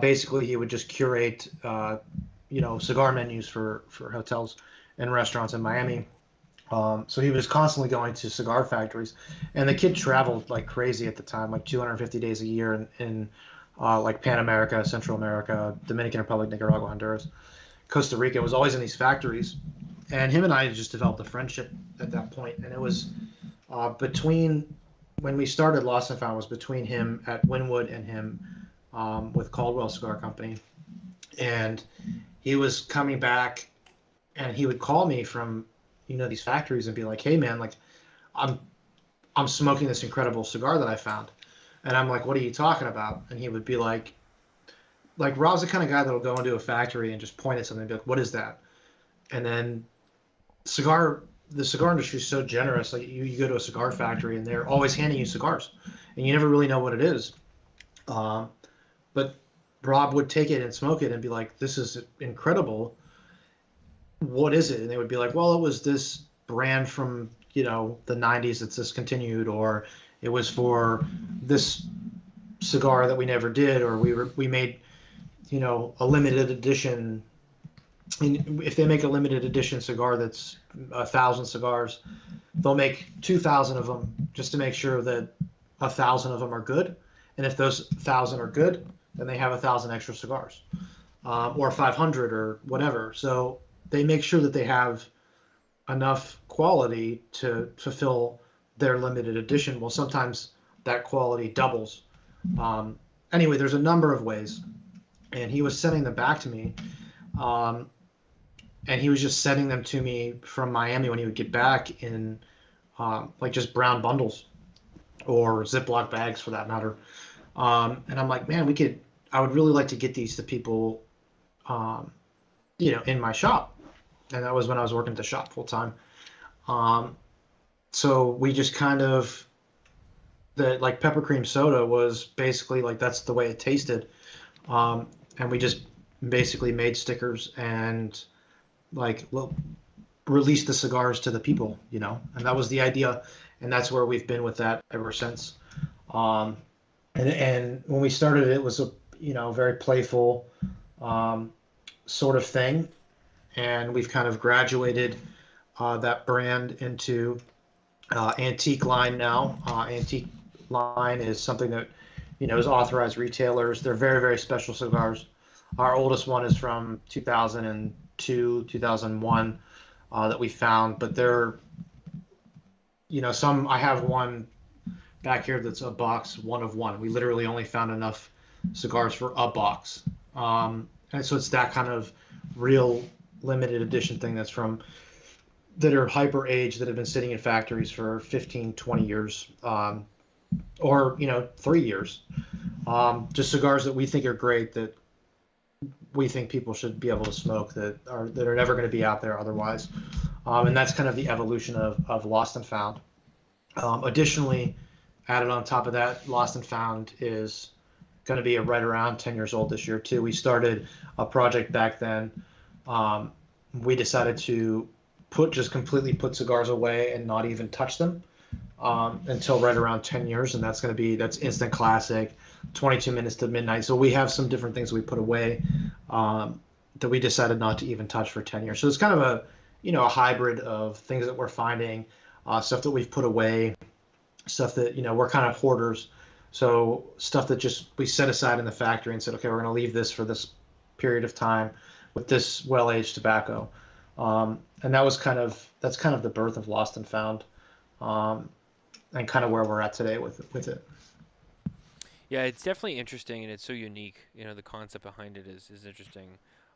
Basically, he would just curate, cigar menus for hotels and restaurants in Miami. So he was constantly going to cigar factories, and the kid traveled like crazy at the time, like 250 days a year in like Pan America, Central America, Dominican Republic, Nicaragua, Honduras, Costa Rica. Was always in these factories, and him and I just developed a friendship at that point. And it was between when we started Lost and Found was between him at Wynwood and him with Caldwell Cigar Company, and he was coming back, and he would call me from these factories and be like, "Hey man, like I'm smoking this incredible cigar that I found," and I'm like, "What are you talking about?" And he would be like Rob's the kind of guy that'll go into a factory and just point at something and be like, "What is that?" And then the cigar industry is so generous. Like you go to a cigar factory and they're always handing you cigars, and you never really know what it is. But Rob would take it and smoke it and be like, "This is incredible. What is it?" And they would be like, "Well, it was this brand from the 90s that's discontinued, or it was for this cigar that we never did, or we made a limited edition." And if they make a limited edition cigar that's 1,000 cigars, they'll make 2,000 of them just to make sure that 1,000 of them are good. And if those 1,000 are good, then they have 1,000 extra cigars, or 500 or whatever. So they make sure that they have enough quality to fulfill their limited edition. Well, sometimes that quality doubles. Anyway, there's a number of ways, and he was sending them back to me. And he was just sending them to me from Miami when he would get back in like just brown bundles or Ziploc bags for that matter. And I'm like, man, I would really like to get these to people, in my shop. And that was when I was working at the shop full time. So we just kind of, like pepper cream soda was basically like, that's the way it tasted. And we just basically made stickers and released the cigars to the people, and that was the idea. And that's where we've been with that ever since. And when we started, it was a, very playful sort of thing. And we've kind of graduated that brand into antique line now. Antique line is something that, is authorized retailers. They're very, very special cigars. Our oldest one is from 2002, 2001 that we found, but they're, I have one back here that's a box, one of one. We literally only found enough cigars for a box. And so it's that kind of real limited edition thing that's from that are hyper aged that have been sitting in factories for 15, 20 years, or 3 years. Just cigars that we think are great, that we think people should be able to smoke, that are never going to be out there otherwise. And that's kind of the evolution of Lost and Found. Additionally, added on top of that, Lost and Found is going to be right around 10 years old this year too. We started a project back then. We decided to just completely put cigars away and not even touch them until right around 10 years, and that's Instant Classic, 22 minutes to midnight. So we have some different things we put away that we decided not to even touch for 10 years. So it's kind of a hybrid of things that we're finding, stuff that we've put away, stuff that we're kind of hoarders. So stuff that just we set aside in the factory and said, okay, we're going to leave this for this period of time with this well-aged tobacco. And that's kind of the birth of Lost and Found, and kind of where we're at today with it. Yeah, it's definitely interesting, and it's so unique. The concept behind it is interesting.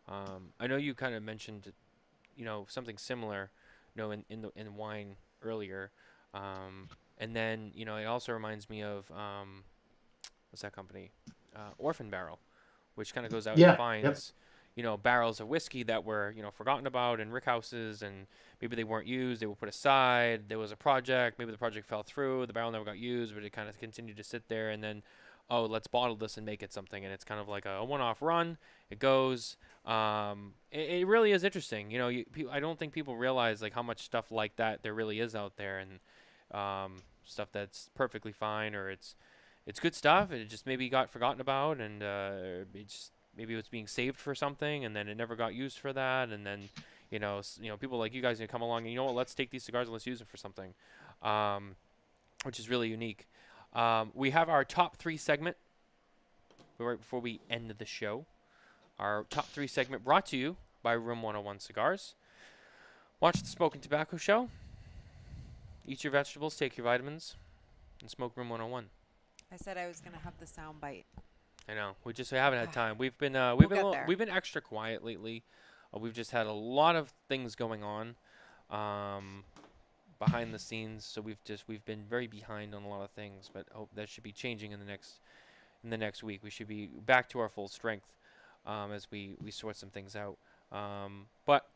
I know you kind of mentioned, something similar, in wine earlier, and then it also reminds me of what's that company, Orphan Barrel, which kind of goes out and finds, barrels of whiskey that were forgotten about in rickhouses, and maybe they weren't used, they were put aside. There was a project, maybe the project fell through, the barrel never got used, but it kind of continued to sit there, and then, oh, let's bottle this and make it something, and it's kind of like a one-off run. It goes. It really is interesting. I don't think people realize like how much stuff like that there really is out there, and stuff that's perfectly fine, or it's good stuff, and it just maybe got forgotten about, and maybe it was being saved for something, and then it never got used for that, and then people like you guys come along and let's take these cigars and let's use them for something, which is really unique. We have our top 3 segment right before we end the show. Our top 3 segment brought to you by Room 101 Cigars. Watch the Smokin Tabacco show. Eat your vegetables, take your vitamins, and smoke Room 101. I said I was gonna have the sound bite. I know. We haven't had time. We've been extra quiet lately. We've just had a lot of things going on behind the scenes, so we've been very behind on a lot of things. But hope that should be changing in the next week. We should be back to our full strength as we sort some things out. But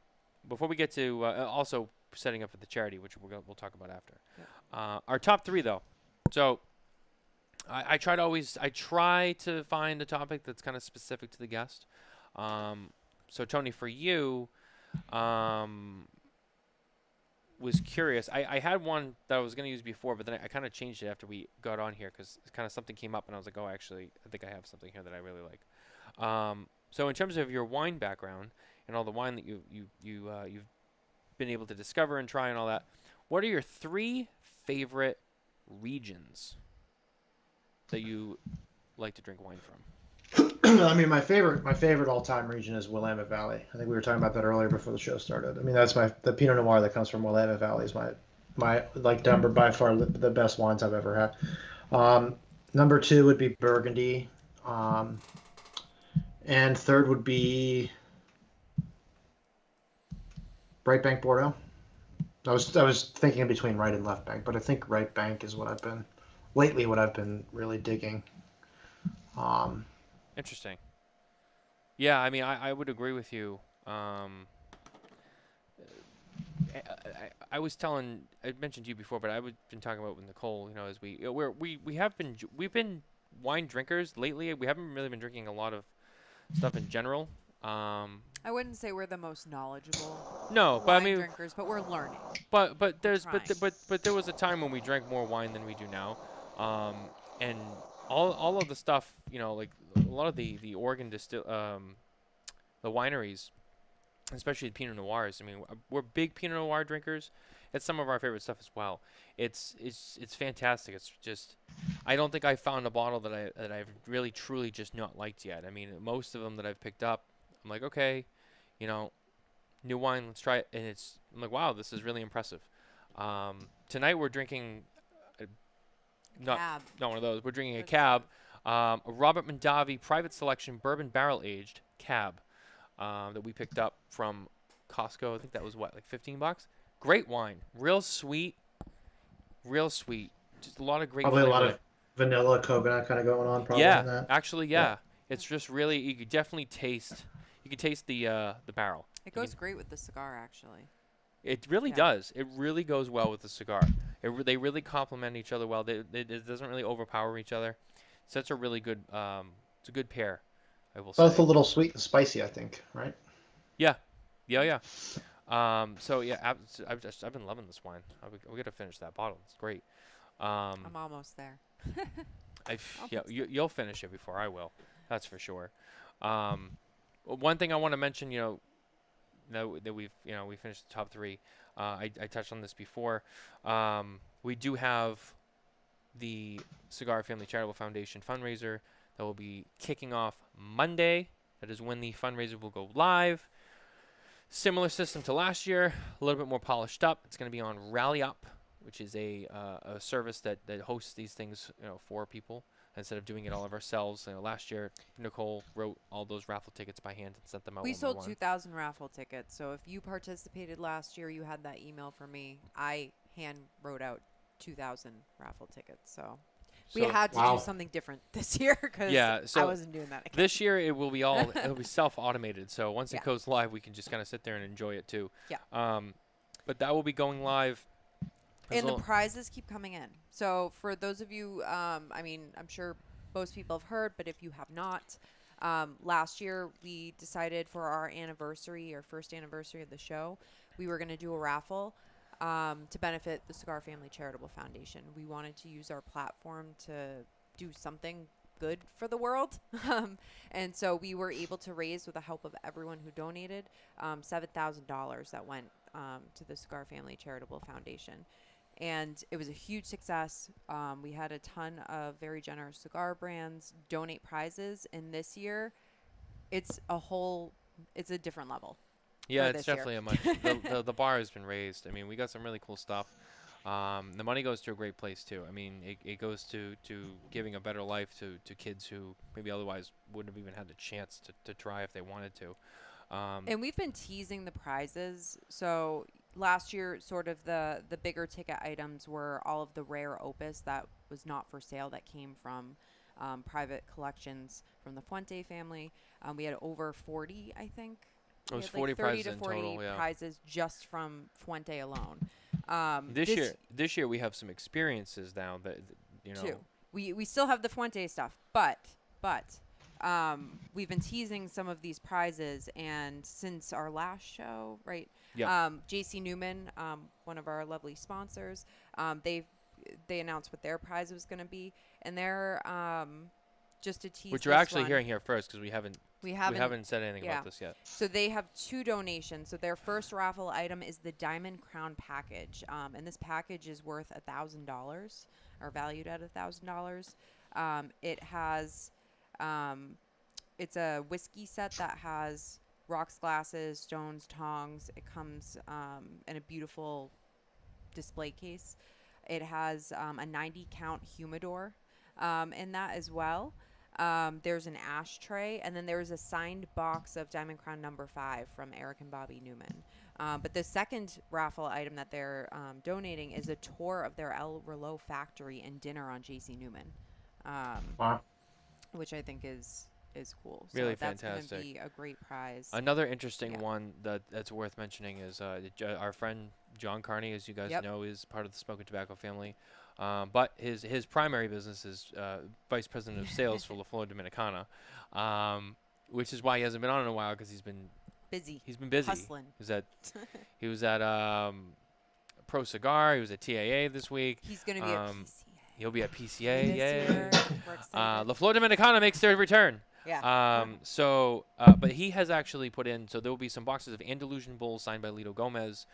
before we get to also setting up for the charity, which we'll talk about after. Yeah. Our top 3 though. So I try to find a topic that's kind of specific to the guest. So Tony, for you, was curious. I had one that I was going to use before, but then I kind of changed it after we got on here because kind of something came up, and I was like, oh, actually, I think I have something here that I really like. So in terms of your wine background and all the wine that you've been able to discover and try and all that, what are your 3 favorite regions that you like to drink wine from? I mean, my favorite all-time region is Willamette Valley. I think we were talking about that earlier before the show started. I mean, that's the Pinot Noir that comes from Willamette Valley is my number by far the best wines I've ever had. Number 2 would be Burgundy, and third would be Right Bank Bordeaux. I was thinking in between right and left bank, but I think right bank is what I've been really digging. Interesting. Yeah, I mean, I would agree with you. I was telling, I mentioned to you before, but I've been talking about with Nicole. As we've been wine drinkers lately. We haven't really been drinking a lot of stuff in general. I wouldn't say we're the most knowledgeable. No, but I mean, drinkers, but we're learning. But there was a time when we drank more wine than we do now, and all of the stuff, like a lot of the Oregon the wineries, especially the Pinot Noirs. I mean, we're big Pinot Noir drinkers. It's some of our favorite stuff as well. It's fantastic. It's just, I don't think I found a bottle that I've really truly just not liked yet. I mean, most of them that I've picked up, I'm like, okay, new wine, let's try it, and I'm like, wow, this is really impressive. Tonight we're drinking, not one of those. We're drinking a cab, a Robert Mondavi Private Selection Bourbon Barrel Aged cab that we picked up from Costco. I think that was like $15. Great wine, real sweet, real sweet. Just a lot of great Probably a flavor. lot of vanilla coconut kind of going on probably Yeah, in that. actually, Yeah. yeah. It's just really you could definitely taste. You can taste the barrel. It You goes can- great with the cigar, actually. It really Yeah. does. It really goes well with the cigar. They really complement each other well. It doesn't really overpower each other. So that's a really good. It's a good pair, I will Both say. a little sweet and spicy, I think, right? Yeah, yeah. So yeah, I've been loving this wine. We gotta finish that bottle. It's great. I'm almost there. Yeah, you'll finish it before I will. That's for sure. One thing I want to mention, that we finished the top three. I touched on this before. We do have the Cigar Family Charitable Foundation fundraiser that will be kicking off Monday. That is when the fundraiser will go live. Similar system to last year, a little bit more polished up. It's going to be on Rally Up, which is a service that hosts these things, for people instead of doing it all of ourselves. Last year, Nicole wrote all those raffle tickets by hand and sent them out. We one by sold one. 2,000 raffle tickets. So if you participated last year, you had that email from me. I hand wrote out 2,000 raffle tickets. So we So had to Wow. do something different this year because Yeah, I so wasn't doing that again. this year it will be self-automated. So once Yeah. it goes live, we can just kind of sit there and enjoy it too. Yeah. But that will be going live. There's And the a- prizes keep coming in. So for those of you, I'm sure most people have heard, but if you have not, last year we decided for our first anniversary of the show, we were going to do a raffle to benefit the Cigar Family Charitable Foundation. We wanted to use our platform to do something good for the world. And so we were able to raise, with the help of everyone who donated, $7,000 that went to the Cigar Family Charitable Foundation. And it was a huge success. We had a ton of very generous cigar brands donate prizes. And this year, it's a different level. Yeah, for it's this year. definitely a much. The bar has been raised. I mean, we got some really cool stuff. The money goes to a great place too. I mean, it goes to giving a better life to kids who maybe otherwise wouldn't have even had the chance to try if they wanted to. And we've been teasing the prizes. So last year, sort of the bigger ticket items were all of the rare opus that was not for sale that came from private collections from the Fuente family. We had over 40, I think. It We was had 40 30 prizes to in 40 total, yeah. prizes just from Fuente alone. This year we have some experiences now that Too. We still have the Fuente stuff, but we've been teasing some of these prizes, and since our last show, right? Yeah. JC Newman, one of our lovely sponsors, they announced what their prize was going to be, and they're just to tease. Which you're this actually one, hearing here first because we haven't said anything yeah. about this yet. So they have 2 donations. So their first raffle item is the Diamond Crown package, and this package is worth $1,000 or valued at $1,000. It has, it's a whiskey set that has rocks, glasses, stones, tongs. It comes in a beautiful display case. It has a 90 count humidor in that as well. There's an ashtray, and then there's a signed box of Diamond Crown number 5 from Eric and Bobby Newman. But the second raffle item that they're donating is a tour of their El Reloj factory and dinner on JC Newman, Wow. which I think is cool. So Really that's fantastic. going to be a great prize. Another interesting Yeah. one that's worth mentioning is our friend John Carney, as you guys Yep. know, is part of the Smokin Tabacco family. But his primary business is vice president of sales for La Flor Dominicana, which is why he hasn't been on in a while because he's been busy. busy. Hustling. He was at Pro Cigar. He was at TAA this week. He's going to be at PCA. He'll be at PCA. this Yay! year. We're excited. La Flor Dominicana makes their return. Yeah. But he has actually put in, so there will be some boxes of Andalusian Bulls signed by Lito Gomez,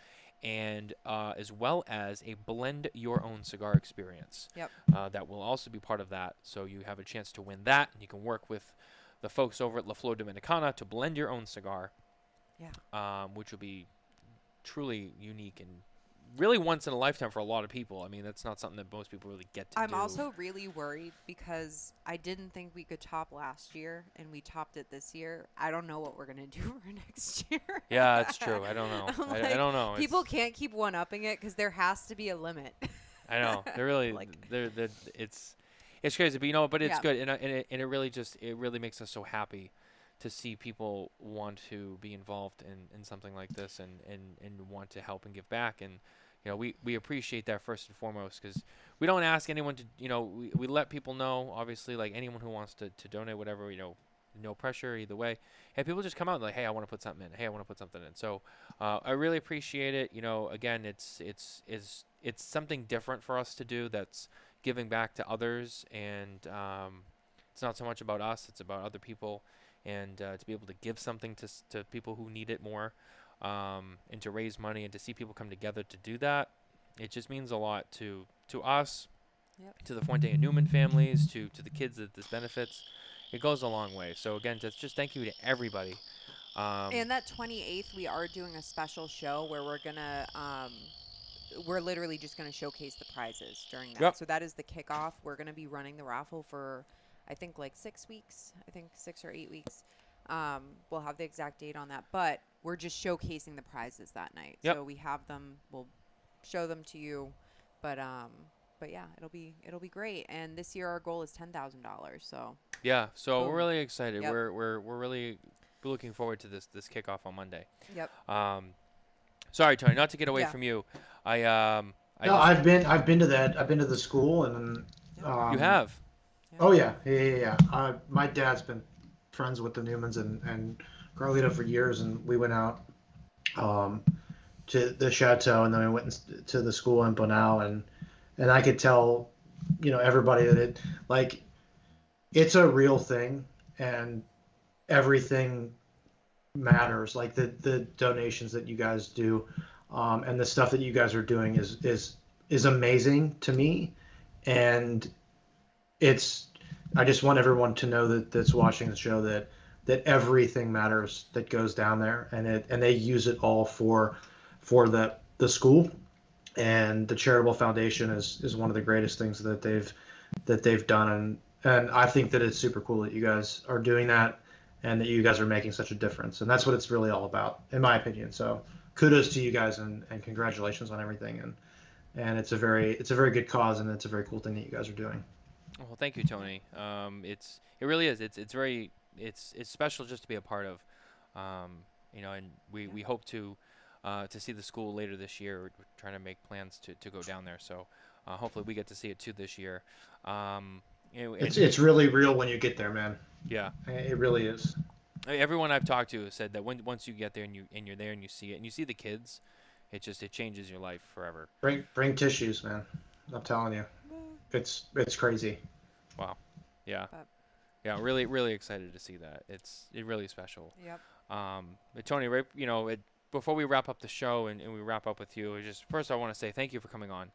and as well as a blend your own cigar experience. Yep. That will also be part of that. So you have a chance to win that, and you can work with the folks over at La Flor Dominicana to blend your own cigar. Yeah. Which will be truly unique and really once in a lifetime for a lot of people. I mean, that's not something that most people really get to I'm do. also really worried because I didn't think we could top last year, and we topped it this year. I don't know what we're gonna do for next year. Yeah, it's true. I don't know. I'm I like, don't know. People can't keep one-upping it because there has to be a limit. I know. They're really it's crazy, but but it's Yeah. good, and it really it really makes us so happy to see people want to be involved in something like this and want to help and give back. And we appreciate that first and foremost, because we don't ask anyone to, we let people know, obviously, like anyone who wants to donate whatever, no pressure either way. Hey, people just come out and like, hey, I want to put something in. Hey, I want to put something in. So I really appreciate it. Again, it's something different for us to do, that's giving back to others, and it's not so much about us, it's about other people, and to be able to give something to people who need it more, and to raise money and to see people come together to do that. It just means a lot to us, Yep. to the Fuente and Newman families, to the kids that this benefits. It goes a long way. So again, just thank you to everybody. And that 28th, we are doing a special show where we're literally just going to showcase the prizes during that. Yep. So that is the kickoff. We're going to be running the raffle for, I think, like 6 weeks. I think 6 or 8 weeks. We'll have the exact date on that, but we're just showcasing the prizes that night. Yep. So we have them. We'll show them to you, but yeah, it'll be great. And this year our goal is $10,000. So Yeah. So Boom. we're really excited. Yep. We're really looking forward to this kickoff on Monday. yep. Sorry, Tony, not to get away Yeah. from you. I've been to that. I've been to the school, and You have. Oh yeah. My dad's been friends with the Newmans and Carlito for years, and we went out to the chateau, and then we went to the school in Bonao, and I could tell, everybody that it's a real thing, and everything matters. Like the donations that you guys do, and the stuff that you guys are doing is amazing to me, and I just want everyone to know that's watching the show that everything matters that goes down there, and they use it all for the school, and the charitable foundation is one of the greatest things that they've done, and I think that it's super cool that you guys are doing that, and that you guys are making such a difference, and that's what it's really all about, in my opinion. So kudos to you guys, and congratulations on everything, and it's a very good cause, and it's a very cool thing that you guys are doing. Well, thank you, Tony. It really is. It's special just to be a part of. And we hope to see the school later this year. We're trying to make plans to go down there. So hopefully we get to see it too this year. It's really real when you get there, man. Yeah, It really is. everyone I've talked to has said that once you get there and you're there and you see it and you see the kids, it changes your life forever. Bring tissues, man. I'm telling you, it's crazy. Wow. Yeah. But- Yeah. Really, really excited to see that. It's really special. Yep. But Tony, right, before we wrap up the show and we wrap up with you, first I want to say thank you for coming on.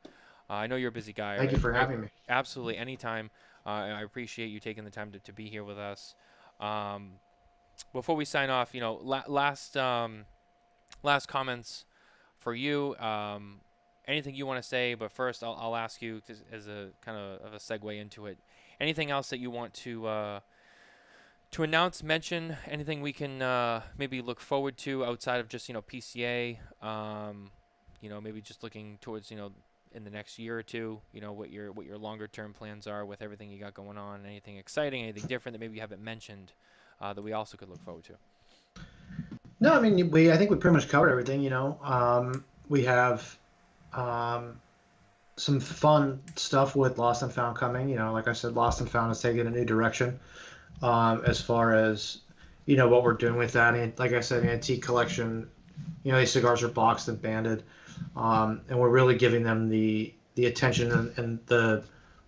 I know you're a busy guy. Thank you for having me. Absolutely, anytime. I appreciate you taking the time to be here with us. Before we sign off, last comments for you. Anything you want to say? But first, I'll ask you as a kind of a segue into it. Anything else that you want to announce, mention? Anything we can maybe look forward to outside of just PCA? Maybe just looking towards in the next year or two. What your longer term plans are with everything you got going on. Anything exciting? Anything different that maybe you haven't mentioned that we also could look forward to? No, I mean I think we pretty much covered everything. We have some fun stuff with Lost and Found coming. Like I said, Lost and Found is taking a new direction as far as what we're doing with that. And like I said, antique collection. These cigars are boxed and banded, and we're really giving them the attention and the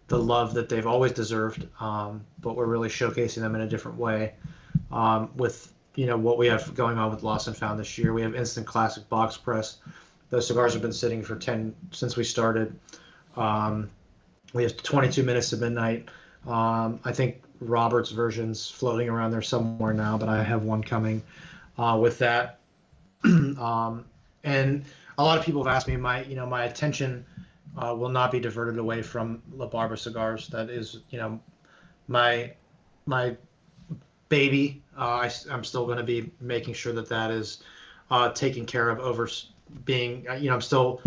love that they've always deserved. But we're really showcasing them in a different way with what we have going on with Lost and Found this year. We have instant classic box press. Those cigars have been sitting for since we started. We have 22 minutes to midnight. I think Robert's version's floating around there somewhere now, but I have one coming with that. And a lot of people have asked me, my attention will not be diverted away from La Barba cigars. That is, my my baby. I'm still going to be making sure that is taken care of over being, I'm still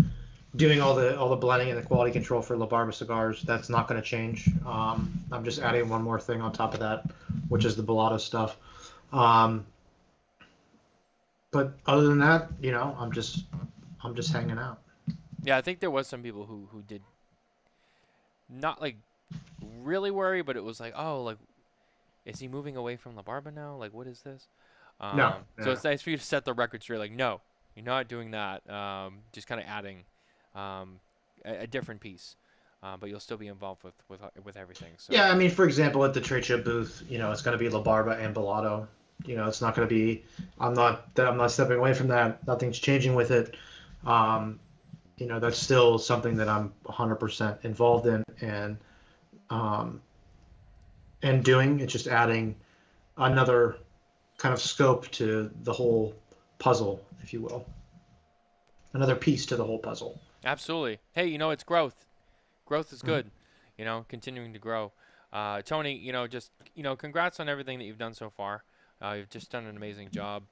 doing all the blending and the quality control for La Barba cigars. That's not going to change. I'm just adding one more thing on top of that, which is the Bellatto stuff. But other than that, I'm just hanging out. Yeah, I think there was some people who did not like really worry, but it was like, oh, like, is he moving away from La Barba now? Like, what is this? No, So it's nice for you to set the record straight. Like, no, you're not doing that. Just kind of adding a different piece, but you'll still be involved with everything. So yeah, I mean, for example, at the trade show booth, it's going to be La Barba and Bellatto. It's not going to be. I'm not stepping away from that. Nothing's changing with it. That's still something that I'm 100% involved in and doing. It's just adding another kind of scope to the whole puzzle, if you will. Another piece to the whole puzzle. absolutely. Hey, it's growth. Growth is good. Continuing to grow. Tony, congrats on everything that you've done so far. You've just done an amazing job.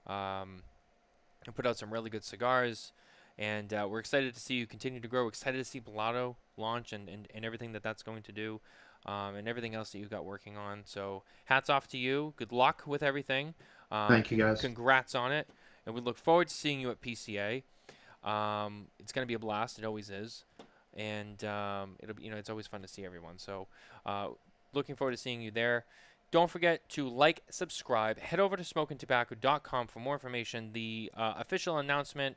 You put out some really good cigars, and we're excited to see you continue to grow. Excited to see Bellatto launch and everything that's going to do, and everything else that you've got working on. So hats off to you. Good luck with everything. Thank you, guys. Congrats on it, and we look forward to seeing you at PCA. It's going to be a blast. It always is, and it'll be, it's always fun to see everyone. So looking forward to seeing you there. Don't forget to like, subscribe, head over to smokintabacco.com for more information. The official announcement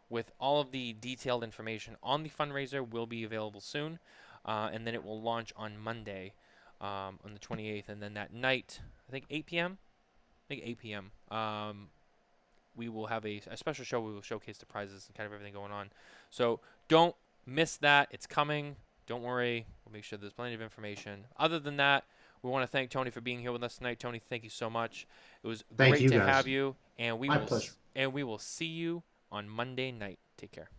with all of the detailed information on the fundraiser will be available soon, and then it will launch on Monday, on the 28th, and then that night, I think 8 p.m. We will have a special show. We will showcase the prizes and kind of everything going on. So don't miss that. It's coming. Don't worry. We'll make sure there's plenty of information. Other than that, we want to thank Tony for being here with us tonight. Tony, thank you so much. It was great to have you, and we will see you on Monday night. Take care.